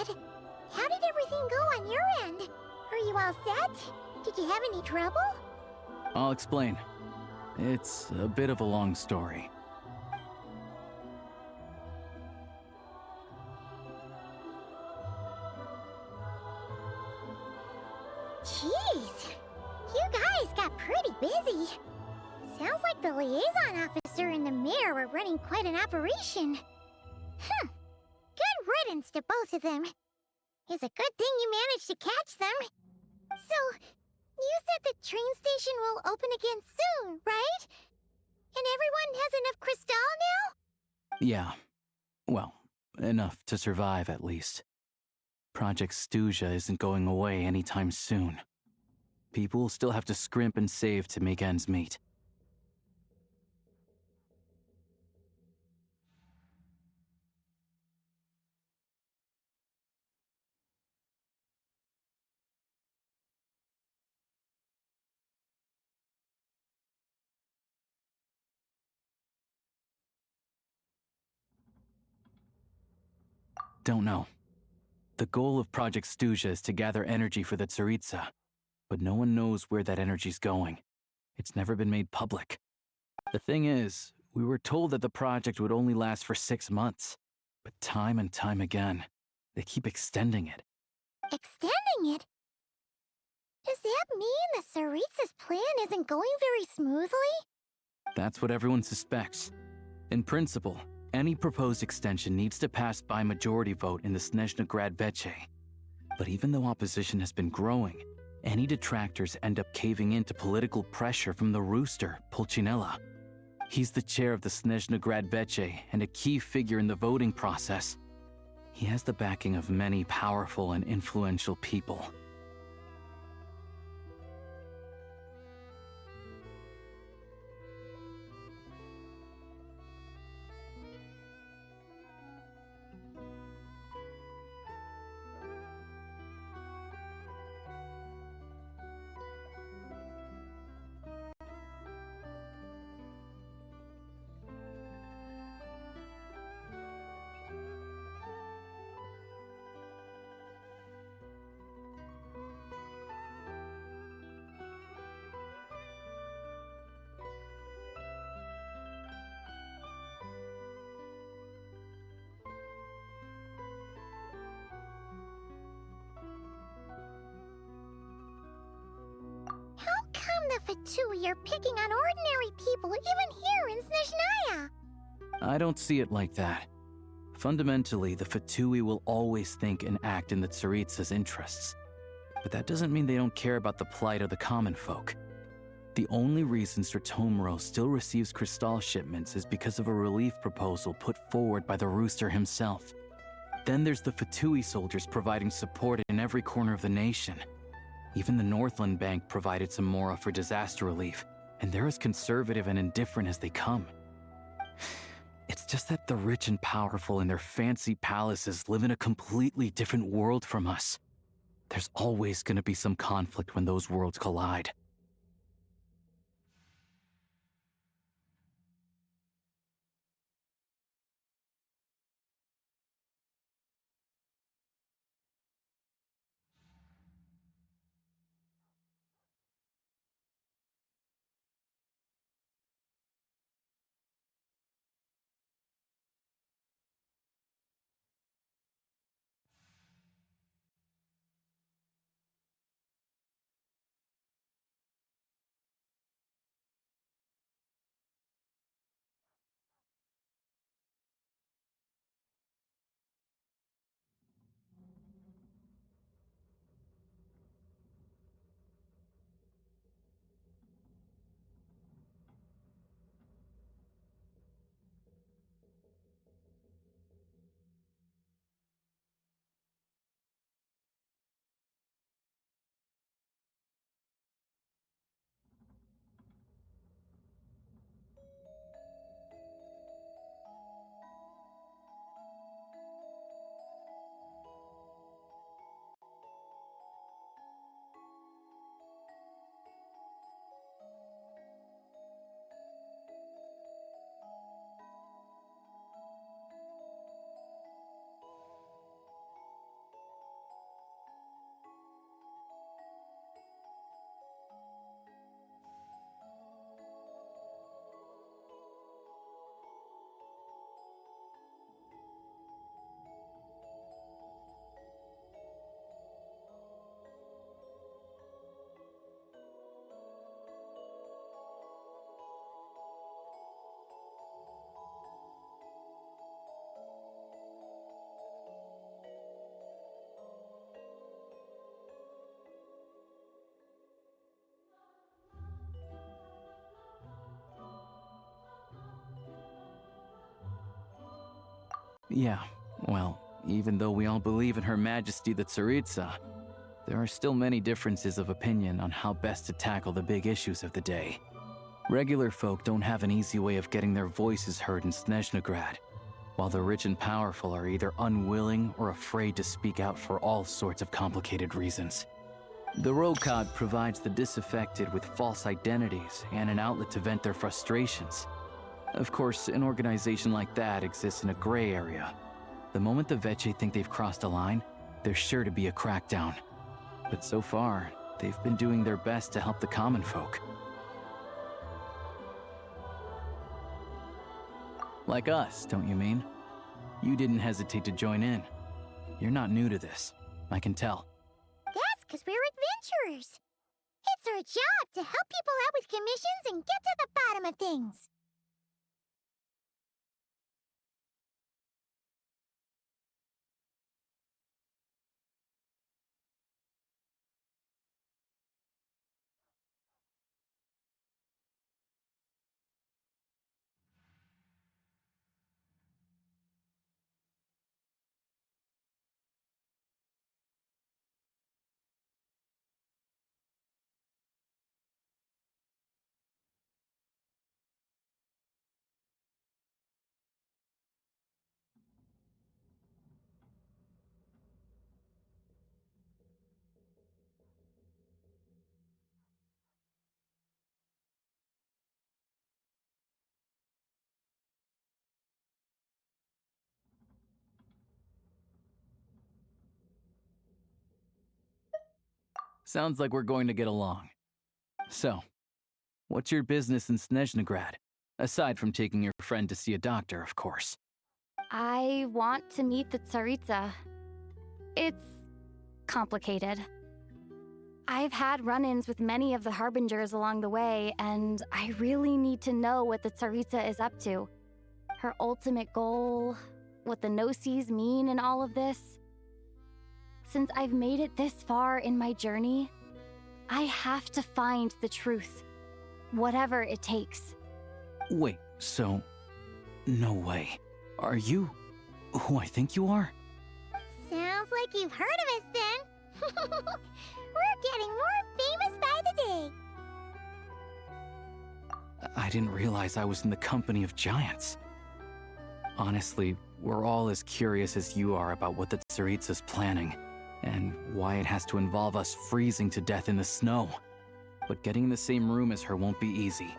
Dad. How did everything go on your end? Are you all set? Did you have any trouble? I'll explain. It's a bit of a long story. Jeez, you guys got pretty busy. Sounds like the liaison officer and the mayor were running quite an operation. Good riddance to both of them. It's a good thing you managed to catch them. So, you said the train station will open again soon, right? And everyone has enough crystal now? Yeah. Well, enough to survive at least. Project Snezhnaya isn't going away anytime soon. People will still have to scrimp and save to make ends meet. Don't know. The goal of Project Snezhnaya is to gather energy for the Tsaritsa, but no one knows where that energy's going. It's never been made public. The thing is, we were told that the project would only last for 6 months, but time and time again, they keep extending it. Extending it? Does that mean the Tsaritsa's plan isn't going very smoothly? That's what everyone suspects. In principle, any proposed extension needs to pass by majority vote in the Snezhnaya Veche. But even though opposition has been growing, any detractors end up caving in to political pressure from the rooster, Pulcinella. He's the chair of the Snezhnaya Veche and a key figure in the voting process. He has the backing of many powerful and influential people. How come the Fatui are picking on ordinary people even here in Snezhnaya? I don't see it like that. Fundamentally, the Fatui will always think and act in the Tsaritsa's interests. But that doesn't mean they don't care about the plight of the common folk. The only reason Sratomiro still receives crystal shipments is because of a relief proposal put forward by the rooster himself. Then there's the Fatui soldiers providing support in every corner of the nation. Even the Northland Bank provided some mora for disaster relief, and they're as conservative and indifferent as they come. It's just that the rich and powerful in their fancy palaces live in a completely different world from us. There's always going to be some conflict when those worlds collide. Yeah, well, even though we all believe in Her Majesty the Tsaritsa, there are still many differences of opinion on how best to tackle the big issues of the day. Regular folk don't have an easy way of getting their voices heard in Snezhnagrad, while the rich and powerful are either unwilling or afraid to speak out for all sorts of complicated reasons. The Rokad provides the disaffected with false identities and an outlet to vent their frustrations. Of course, an organization like that exists in a gray area. The moment the Veche think they've crossed a line, there's sure to be a crackdown. But so far, they've been doing their best to help the common folk. Like us, don't you mean? You didn't hesitate to join in. You're not new to this, I can tell. That's because we're adventurers. It's our job to help people out with commissions and get to the bottom of things. Sounds like we're going to get along. So, what's your business in Snezhnagrad? Aside from taking your friend to see a doctor, of course. I want to meet the Tsaritsa. It's complicated. I've had run-ins with many of the Harbingers along the way, and I really need to know what the Tsaritsa is up to. Her ultimate goal, what the Gnosis mean in all of this. Since I've made it this far in my journey, I have to find the truth, whatever it takes. Wait, so... no way. Are you who I think you are? Sounds like you've heard of us then. We're getting more famous by the day. I didn't realize I was in the company of giants. Honestly, we're all as curious as you are about what the Tsaritsa's planning, and why it has to involve us freezing to death in the snow. But getting in the same room as her won't be easy.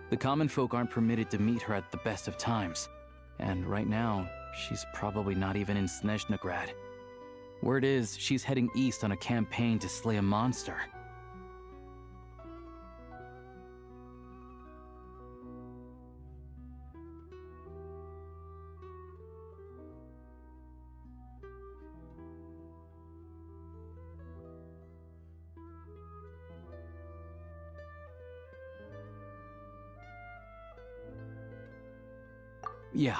The common folk aren't permitted to meet her at the best of times, and right now, she's probably not even in Snezhnagrad. Word is, she's heading east on a campaign to slay a monster. Yeah,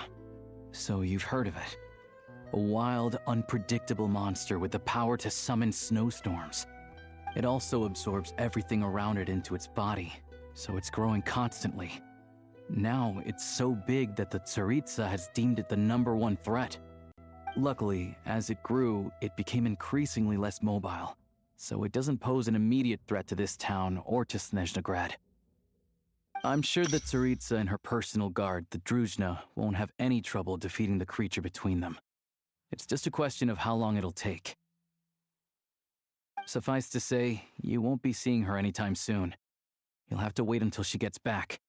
so you've heard of it. A wild, unpredictable monster with the power to summon snowstorms. It also absorbs everything around it into its body, so it's growing constantly. Now, it's so big that the Tsaritsa has deemed it the #1 threat. Luckily, as it grew, it became increasingly less mobile, so it doesn't pose an immediate threat to this town or to Snezhnagrad. I'm sure the Tsaritsa and her personal guard, the Druzhna, won't have any trouble defeating the creature between them. It's just a question of how long it'll take. Suffice to say, you won't be seeing her anytime soon. You'll have to wait until she gets back.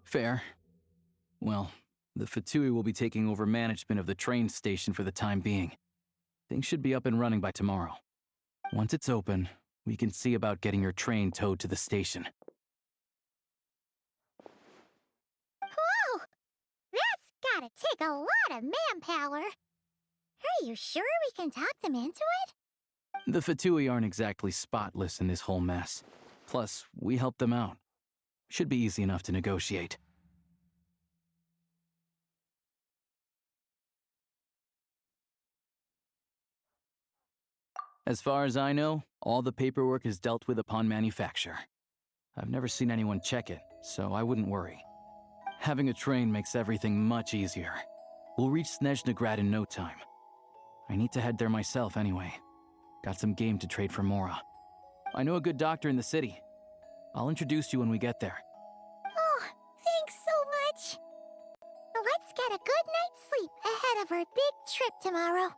Fair. Well, the Fatui will be taking over management of the train station for the time being. Things should be up and running by tomorrow. Once it's open, we can see about getting your train towed to the station. Whoa! That's gotta take a lot of manpower. Are you sure we can talk them into it? The Fatui aren't exactly spotless in this whole mess. Plus, we helped them out. Should be easy enough to negotiate. As far as I know, all the paperwork is dealt with upon manufacture. I've never seen anyone check it, so I wouldn't worry. Having a train makes everything much easier. We'll reach Snezhnaya in no time. I need to head there myself anyway. Got some game to trade for Mora. I know a good doctor in the city. I'll introduce you when we get there. Oh, thanks so much. Let's get a good night's sleep ahead of our big trip tomorrow.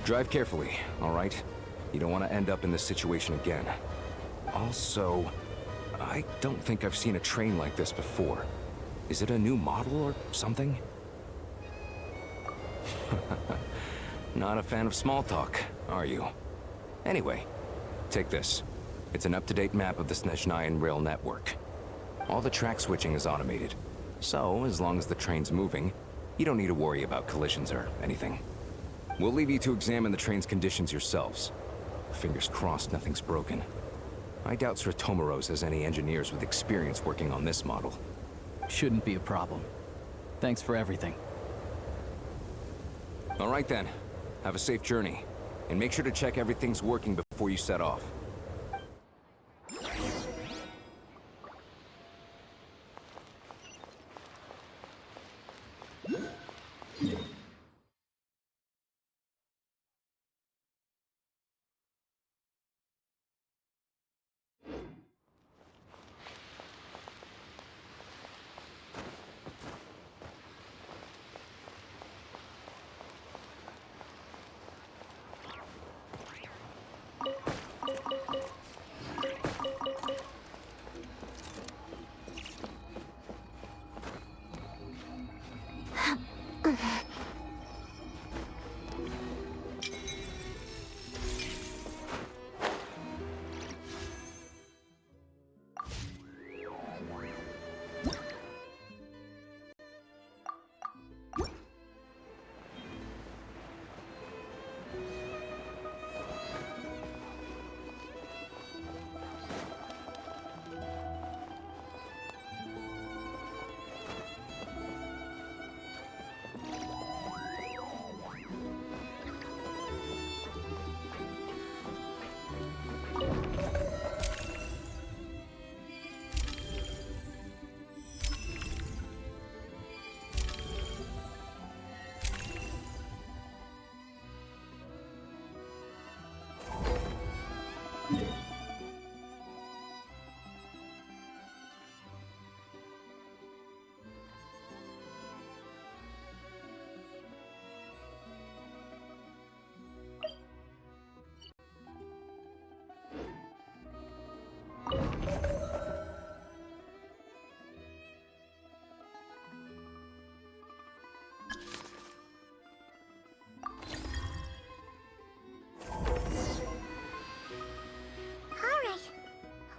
Drive carefully, all right? You don't want to end up in this situation again. Also, I don't think I've seen a train like this before. Is it a new model or something? Not a fan of small talk, are you? Anyway, take this. It's an up-to-date map of the Snezhnayan rail network. All the track switching is automated. So, as long as the train's moving, you don't need to worry about collisions or anything. We'll leave you to examine the train's conditions yourselves. Fingers crossed nothing's broken. I doubt Sratomaros has any engineers with experience working on this model. Shouldn't be a problem. Thanks for everything. All right then. Have a safe journey. And make sure to check everything's working before you set off.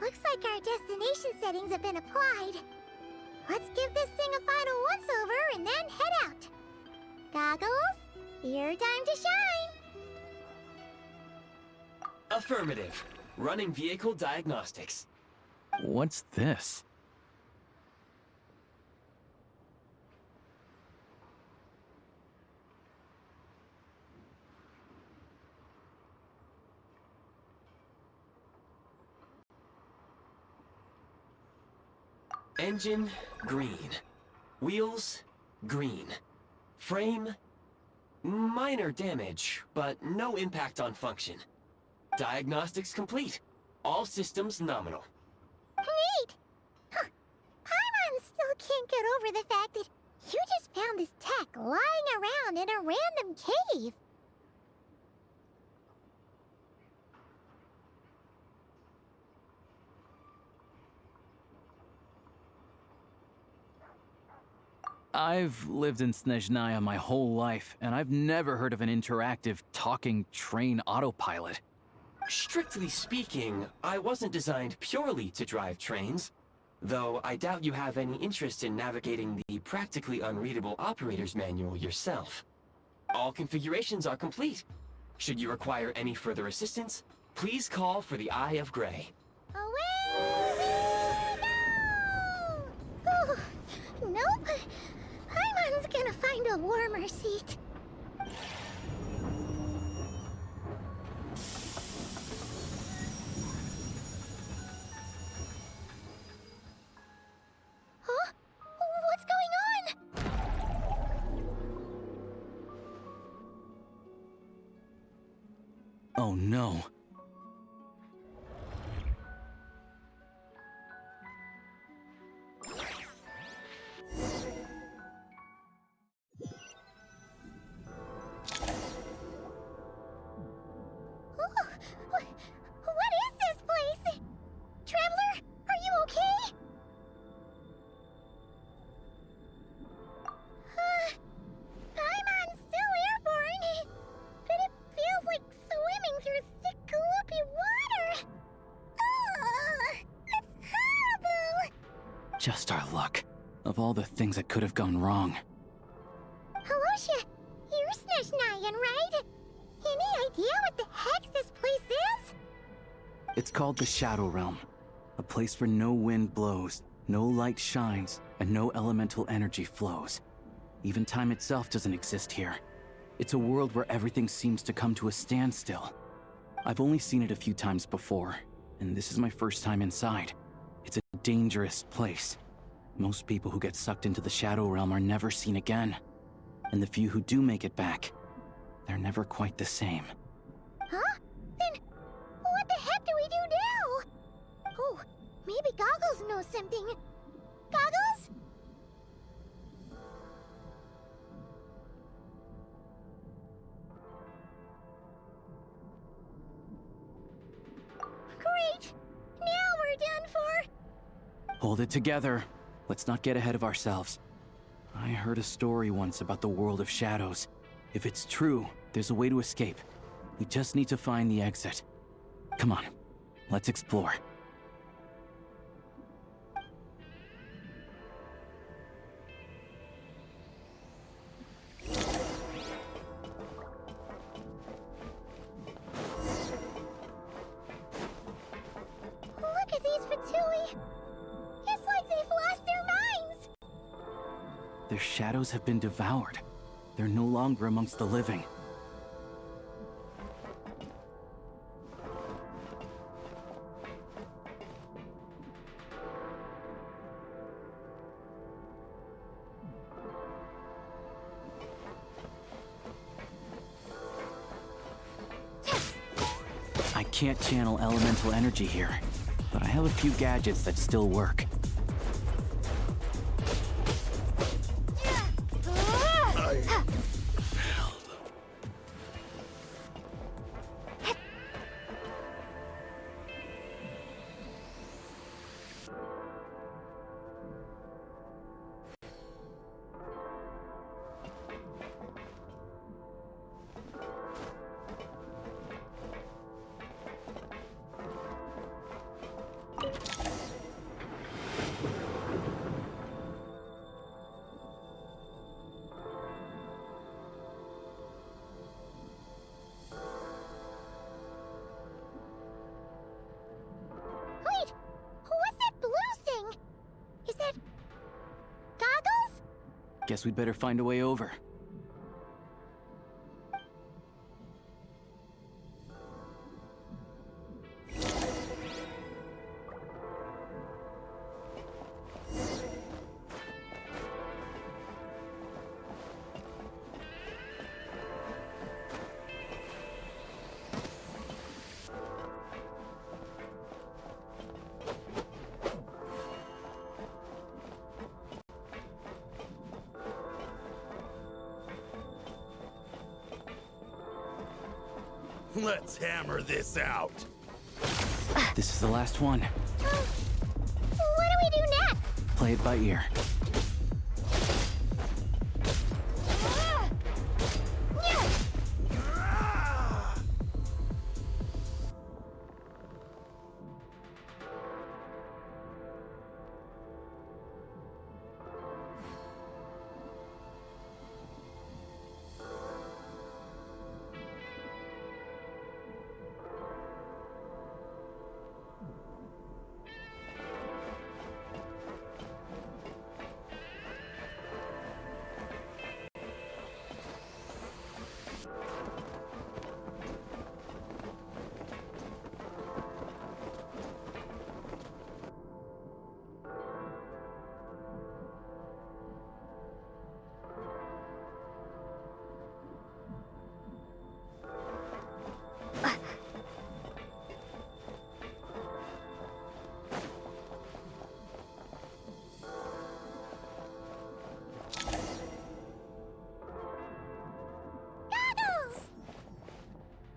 Looks like our destination settings have been applied. Let's give this thing a final once-over and then head out. Goggles, your time to shine. Affirmative. Running vehicle diagnostics. What's this? Engine, green. Wheels, green. Frame, minor damage, but no impact on function. Diagnostics complete. All systems nominal. Neat! Huh. Paimon still can't get over the fact that you just found this tech lying around in a random cave. I've lived in Snezhnaya my whole life, and I've never heard of an interactive, talking train autopilot. Strictly speaking, I wasn't designed purely to drive trains, though I doubt you have any interest in navigating the practically unreadable operator's manual yourself. All configurations are complete. Should you require any further assistance, please call for the Eye of Grey. Away we go! Oh, nope. Paimon's gonna find a warmer seat. Huh? What's going on? Oh no. Oh, what is this place? Traveler, are you okay? Paimon's still airborne, but it feels like swimming through thick, gloopy water. Ugh, it's horrible. Just our luck. Of all the things that could have gone wrong. Alosha, you're Snezhnayan, right? Any idea what the heck this place is? It's called the Shadow Realm. A place where no wind blows, no light shines, and no elemental energy flows. Even time itself doesn't exist here. It's a world where everything seems to come to a standstill. I've only seen it a few times before, and this is my first time inside. It's a dangerous place. Most people who get sucked into the Shadow Realm are never seen again. And the few who do make it back, they're never quite the same. Huh? Then what the heck do we do now? Oh, maybe Goggles knows something. Goggles? Great! Now we're done for! Hold it together. Let's not get ahead of ourselves. I heard a story once about the world of shadows. If it's true, there's a way to escape. We just need to find the exit. Come on, let's explore. Look at these Fatui! It's like they've lost their minds! Their shadows have been devoured. They're no longer amongst the living. I can't channel elemental energy here, but I have a few gadgets that still work. Guess we'd better find a way over. Let's hammer this out. This is the last one. What do we do next? Play it by ear.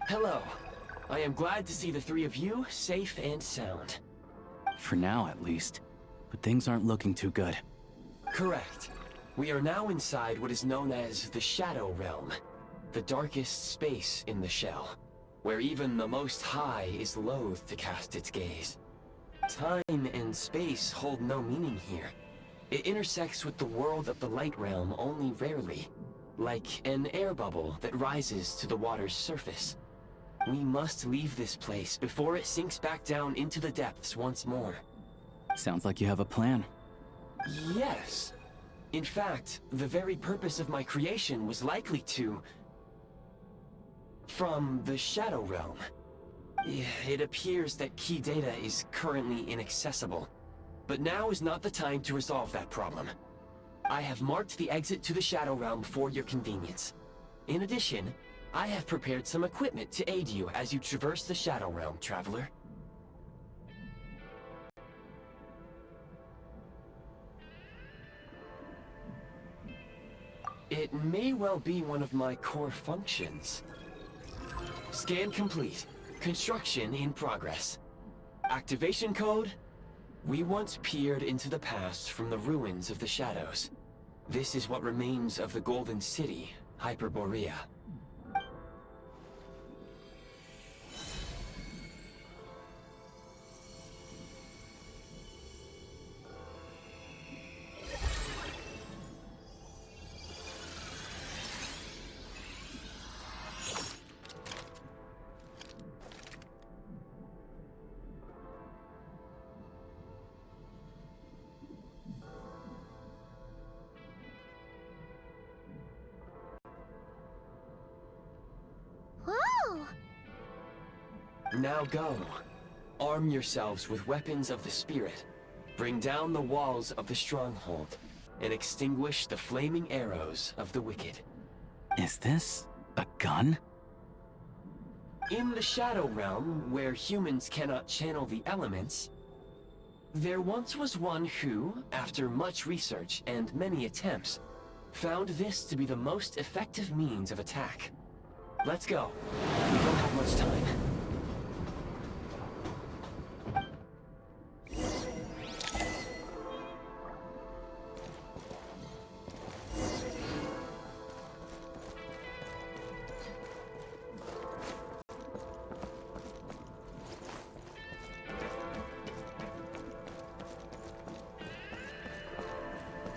Hello. I am glad to see the three of you safe and sound. For now, at least. But things aren't looking too good. Correct. We are now inside what is known as the Shadow Realm, the darkest space in the shell, where even the Most High is loath to cast its gaze. Time and space hold no meaning here. It intersects with the world of the Light Realm only rarely, like an air bubble that rises to the water's surface. We must leave this place before it sinks back down into the depths once more. Sounds like you have a plan. Yes. In fact, the very purpose of my creation was likely to... from the Shadow Realm. It appears that key data is currently inaccessible, but now is not the time to resolve that problem. I have marked the exit to the Shadow Realm for your convenience. In addition, I have prepared some equipment to aid you as you traverse the Shadow Realm, traveler. It may well be one of my core functions. Scan complete. Construction in progress. Activation code? We once peered into the past from the ruins of the Shadows. This is what remains of the Golden City, Hyperborea. Whoa! Now go. Arm yourselves with weapons of the spirit. Bring down the walls of the stronghold, and extinguish the flaming arrows of the wicked. Is this a gun? In the Shadow Realm, where humans cannot channel the elements, there once was one who, after much research and many attempts, found this to be the most effective means of attack. Let's go. We don't have much time.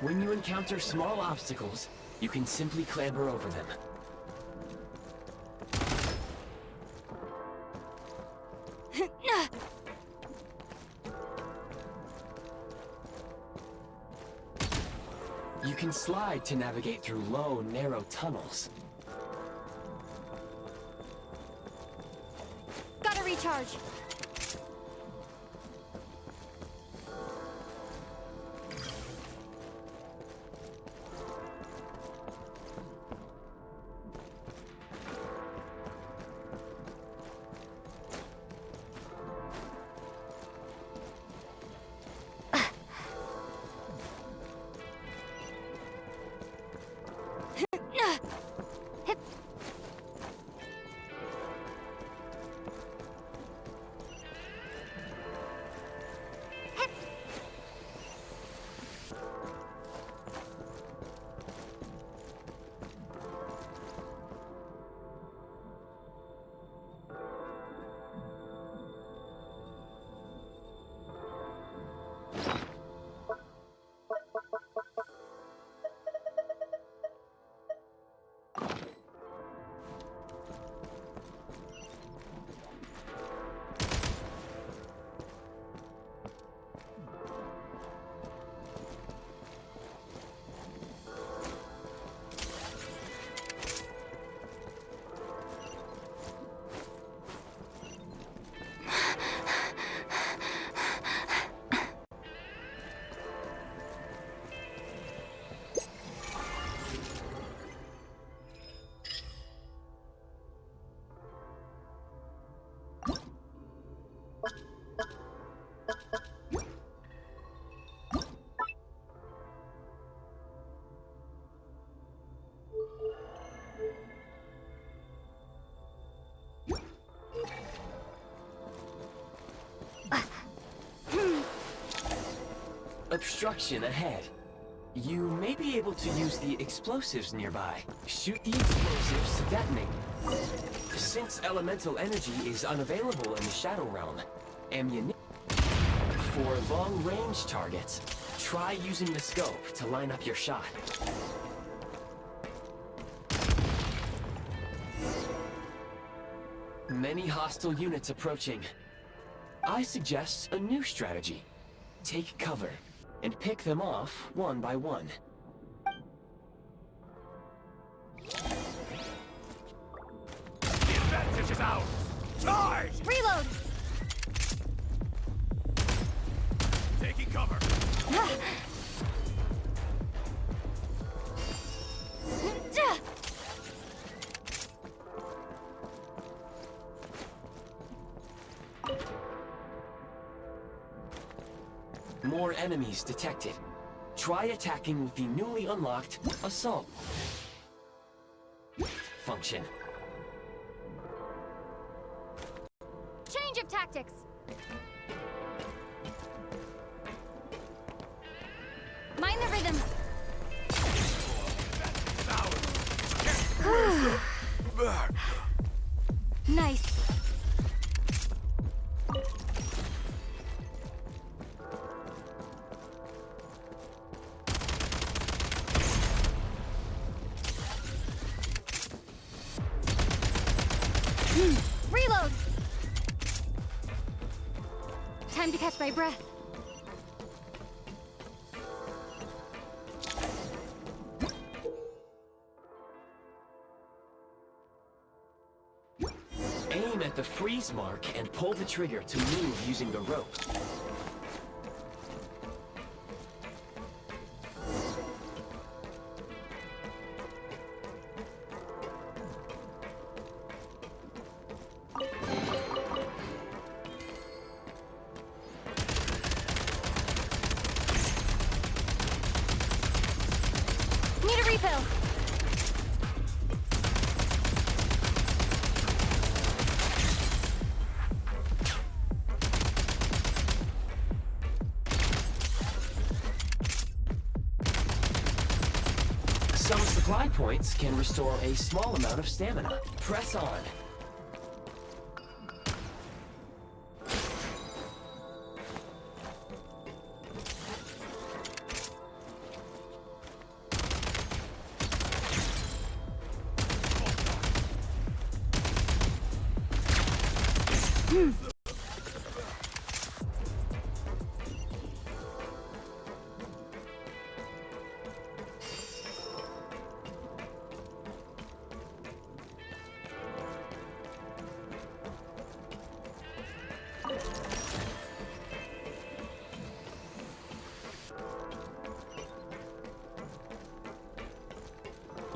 When you encounter small obstacles, you can simply clamber over them. You can slide to navigate through low, narrow tunnels. Gotta recharge. Obstruction ahead. You may be able to use the explosives nearby. Shoot the explosives to detonate. Since elemental energy is unavailable in the Shadow Realm, ammunition for long-range targets, try using the scope to line up your shot. Many hostile units approaching. I suggest a new strategy. Take cover and pick them off one by one. The advantage is ours! Charge! Reload! Taking cover! More enemies detected. Try attacking with the newly unlocked Assault function. Change of tactics. Mind the rhythm. Nice. Reload! Time to catch my breath. Aim at the freeze mark and pull the trigger to move using the rope. Need a refill. Some supply points can restore a small amount of stamina. Press on.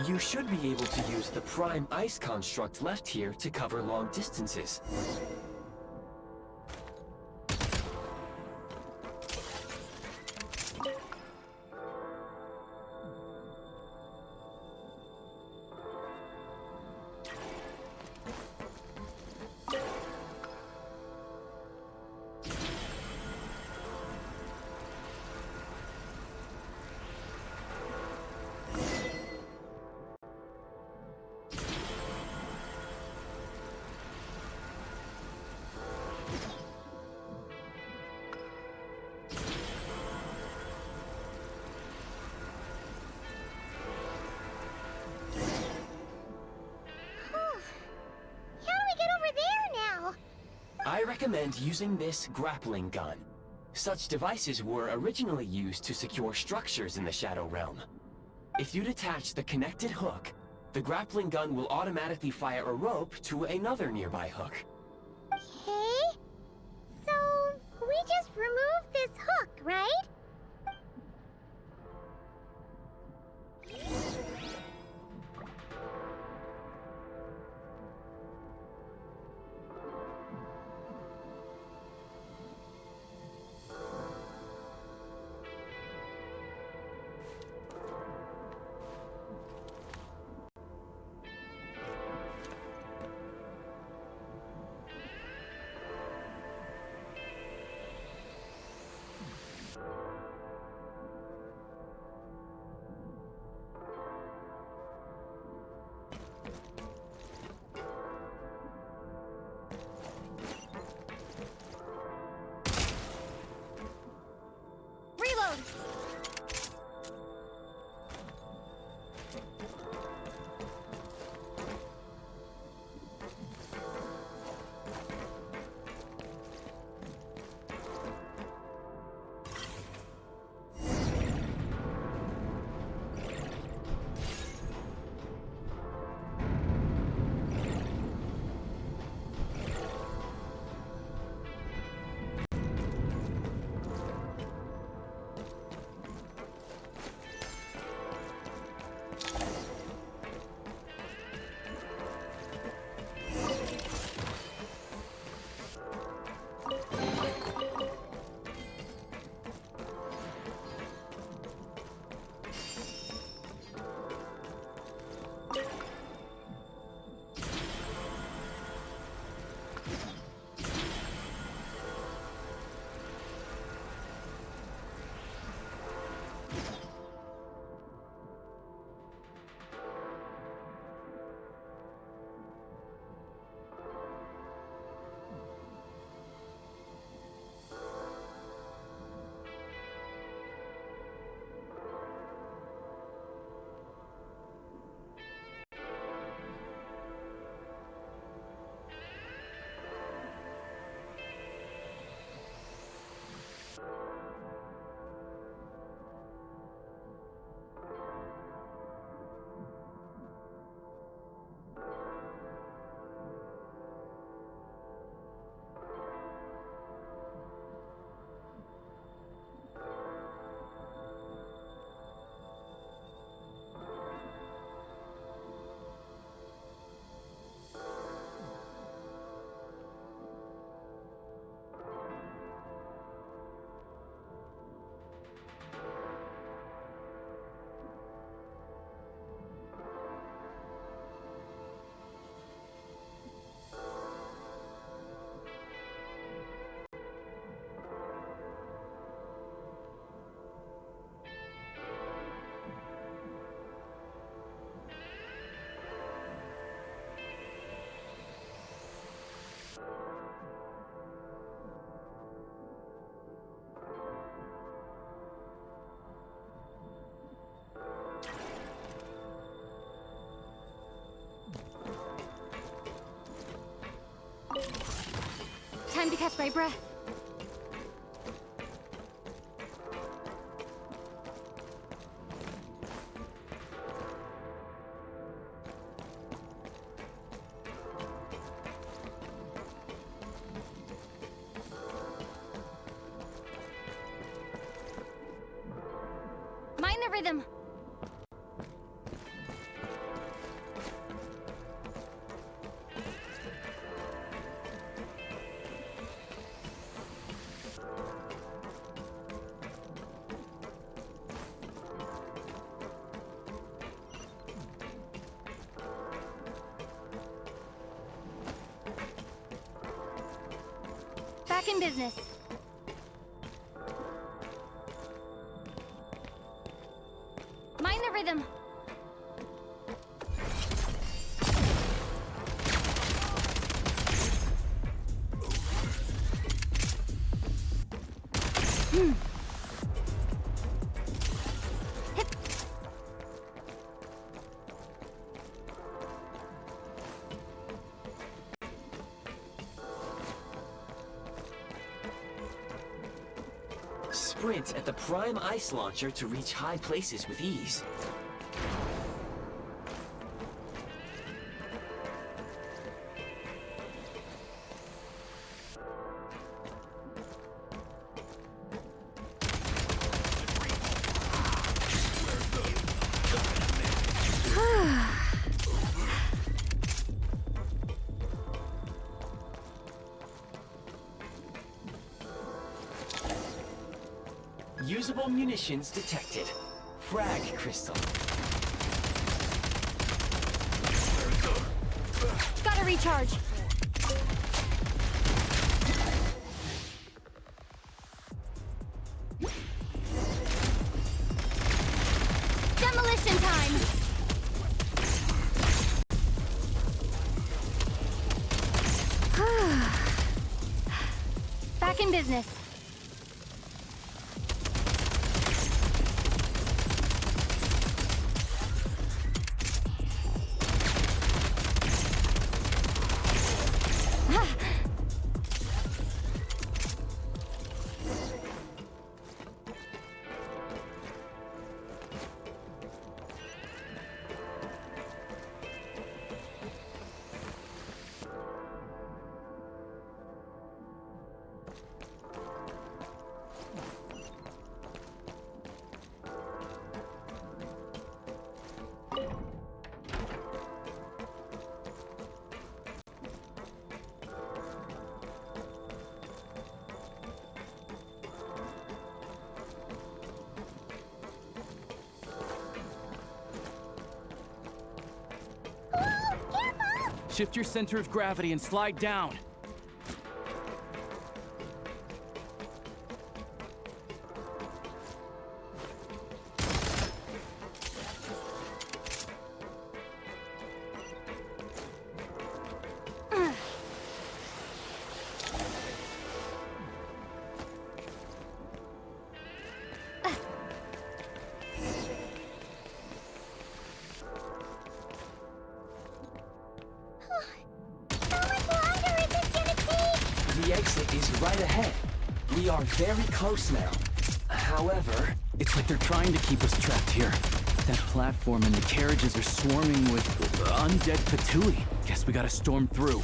You should be able to use the prime ice construct left here to cover long distances. I recommend using this grappling gun. Such devices were originally used to secure structures in the Shadow Realm. If you detach the connected hook, the grappling gun will automatically fire a rope to another nearby hook. Okay. So, we just remove this hook, right? Time to catch my breath. Mind the rhythm. Back in business. Mind the rhythm. Sprint at the prime ice launcher to reach high places with ease. Usable munitions detected. Frag crystal. Gotta recharge. Demolition time! Back in business. Shift your center of gravity and slide down. The exit is right ahead. We are very close now. However... It's like they're trying to keep us trapped here. That platform and the carriages are swarming with undead patooey. Guess we gotta storm through.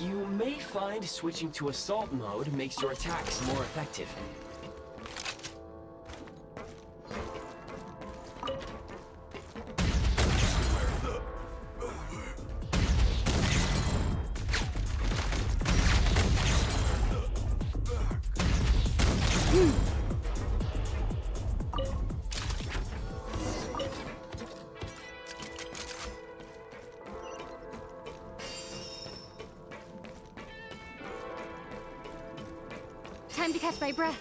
You may find switching to assault mode makes your attacks more effective. Time to catch my breath.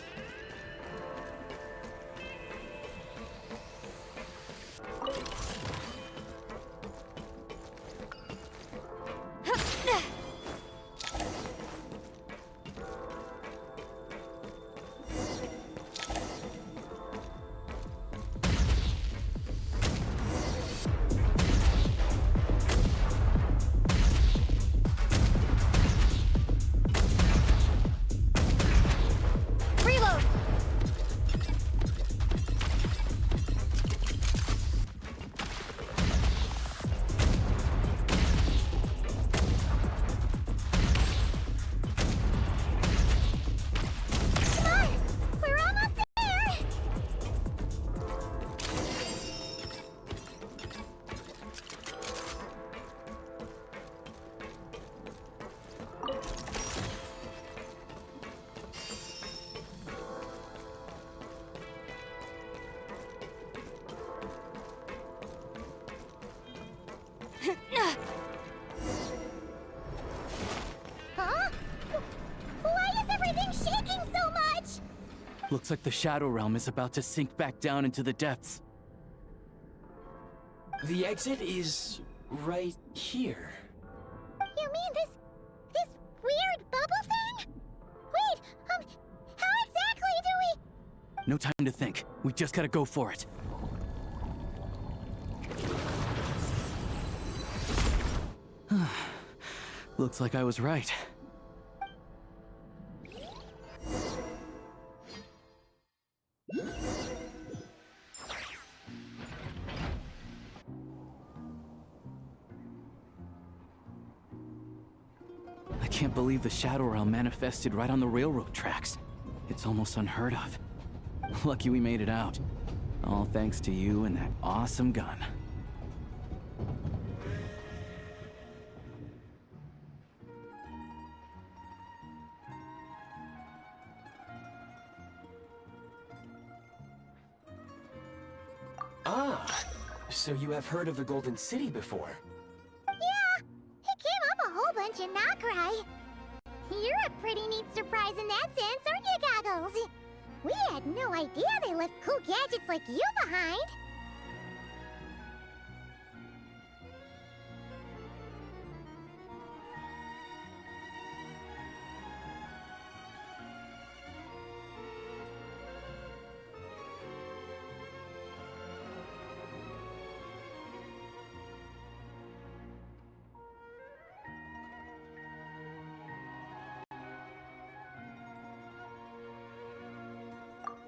Looks like the Shadow Realm is about to sink back down into the depths. The exit is right here. You mean this weird bubble thing? Wait, how exactly do we... No time to think. We just gotta go for it. Looks like I was right. I can't believe the Shadow Realm manifested right on the railroad tracks. It's almost unheard of. Lucky we made it out. All thanks to you and that awesome gun. Ah, so you have heard of the Golden City before? Yeah, it came up a whole bunch in Nokrai. You're a pretty neat surprise in that sense, aren't you, Goggles? We had no idea they left cool gadgets like you behind.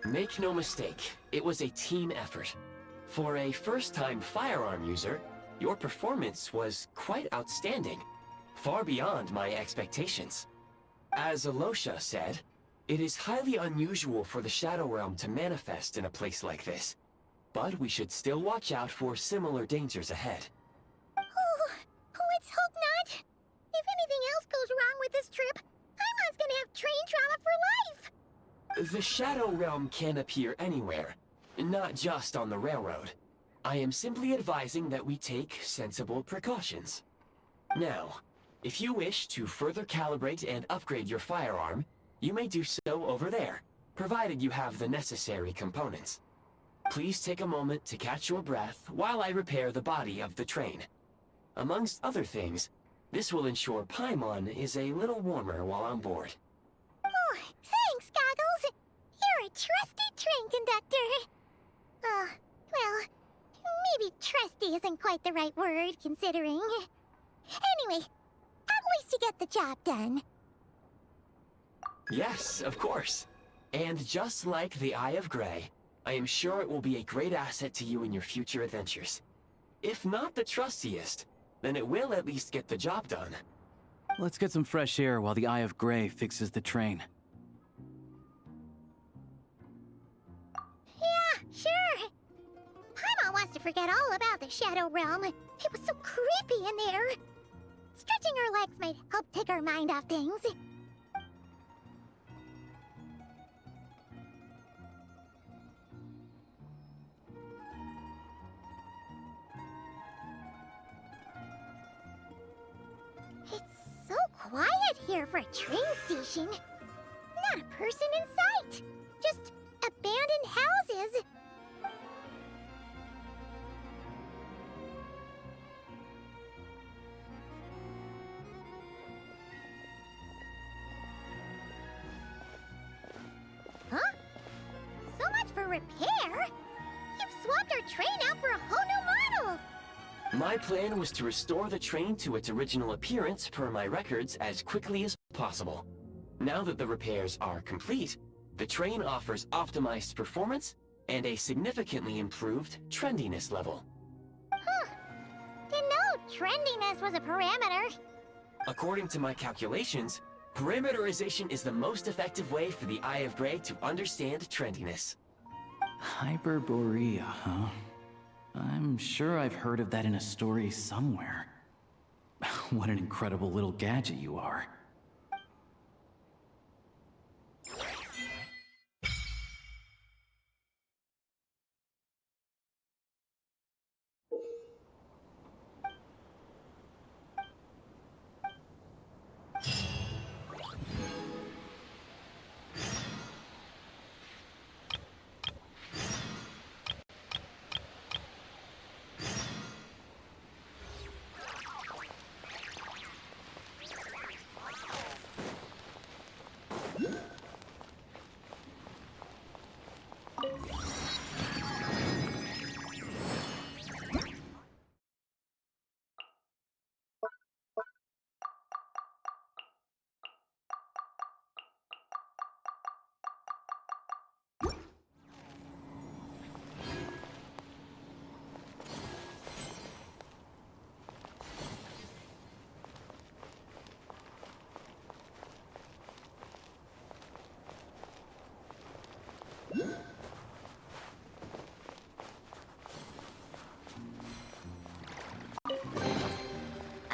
Make no mistake, it was a team effort. For a first-time firearm user, your performance was quite outstanding, far beyond my expectations. As Alosha said, it is highly unusual for the Shadow Realm to manifest in a place like this, but we should still watch out for similar dangers ahead. Oh, let's hope not. If anything else goes wrong with this trip, Paimon's gonna have train trauma for life. The Shadow Realm can appear anywhere, not just on the railroad. I am simply advising that we take sensible precautions. Now, if you wish to further calibrate and upgrade your firearm, you may do so over there, provided you have the necessary components. Please take a moment to catch your breath while I repair the body of the train. Amongst other things, this will ensure Paimon is a little warmer while on board. Oh, thanks, Goggles. You're a trusty train conductor. Well, maybe trusty isn't quite the right word, considering. Anyway, at least you get the job done. Yes, of course. And just like the Eye of Grey, I am sure it will be a great asset to you in your future adventures. If not the trustiest, then it will at least get the job done. Let's get some fresh air while the Eye of Grey fixes the train. Yeah, sure. Paimon wants to forget all about the Shadow Realm. It was so creepy in there. Stretching our legs might help take our mind off things. It's so quiet here for a train station. Not a person in sight. Just abandoned houses. Huh? So much for repair? You've swapped our train out for a whole new model! My plan was to restore the train to its original appearance per my records as quickly as possible. Now that the repairs are complete, the train offers optimized performance and a significantly improved trendiness level. Huh. Didn't know trendiness was a parameter. According to my calculations, parameterization is the most effective way for the Eye of Grey to understand trendiness. Hyperborea, huh? I'm sure I've heard of that in a story somewhere. What an incredible little gadget you are.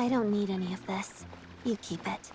I don't need any of this. You keep it.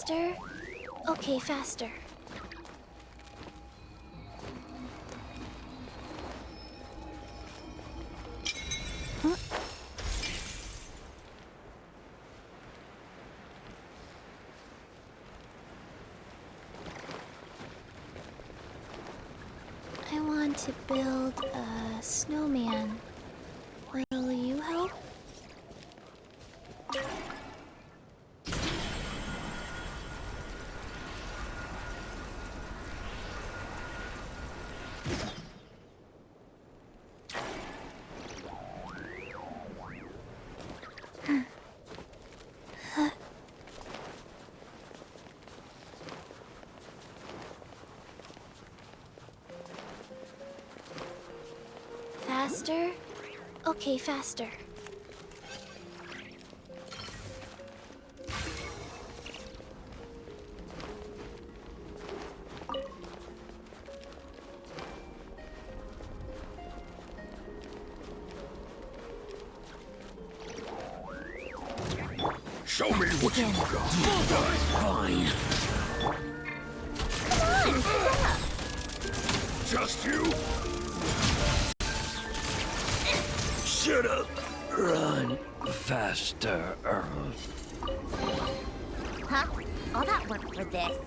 Faster? Okay, faster. Huh? I want to build a snowman. Will you help? Faster? Okay, faster. Show me what you got. Fine. Come on, come up. Just you? Should've run faster. Huh? All that work for this?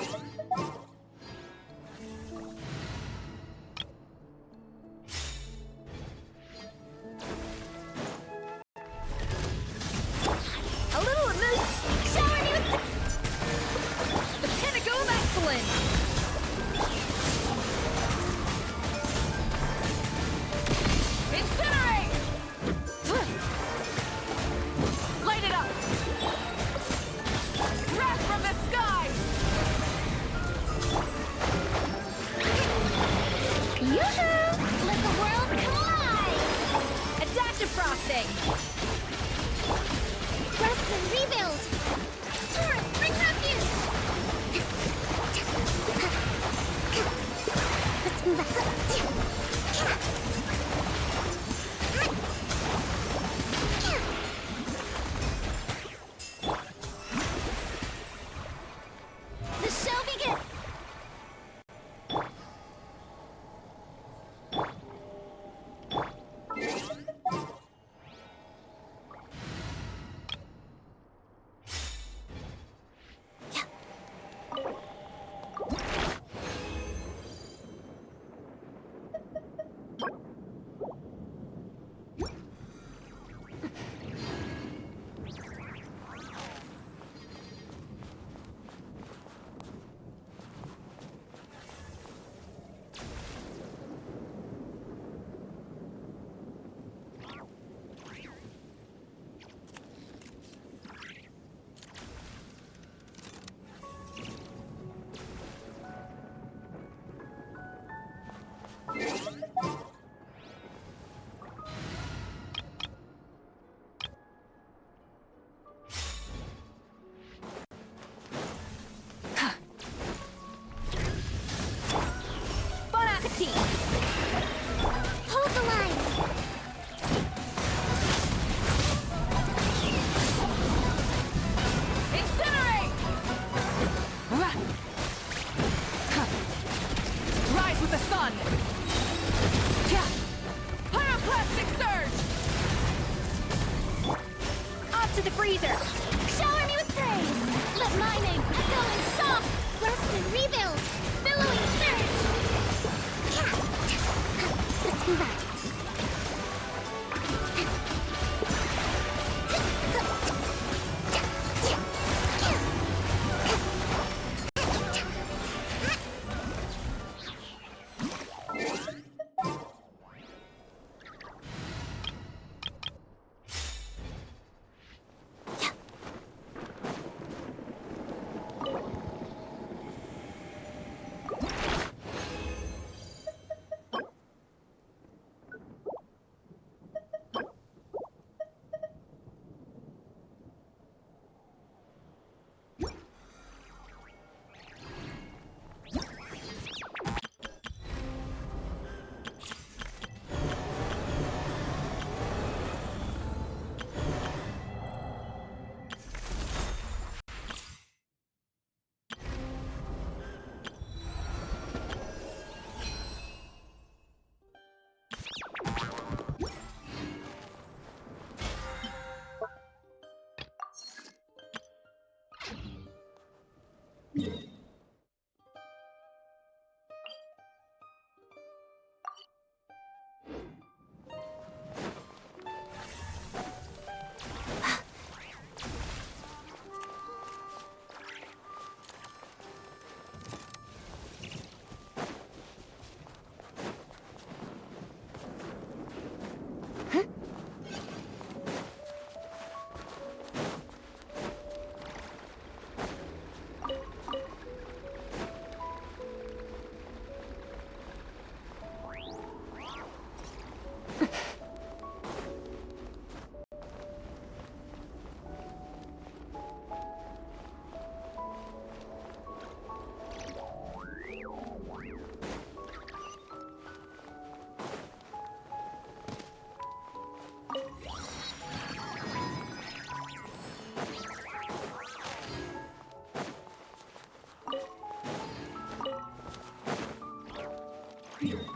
A little amuse. Shower me with the pinnacle of excellence. Incinerate! Light it up! Wrath from the sky! Yoo-hoo! Let the world collide! Adaptive frosting! Rest and rebuild! Torrent, bring refuge! Let's move up. The show begins! Bon appetit! Hold the line! Incinerate! Rise with the sun! Pyroclastic surge! Up to the freezer! Shower me with praise! Let my name echo in song! Rest and rebuild! Billowing surge! Let's move out. You.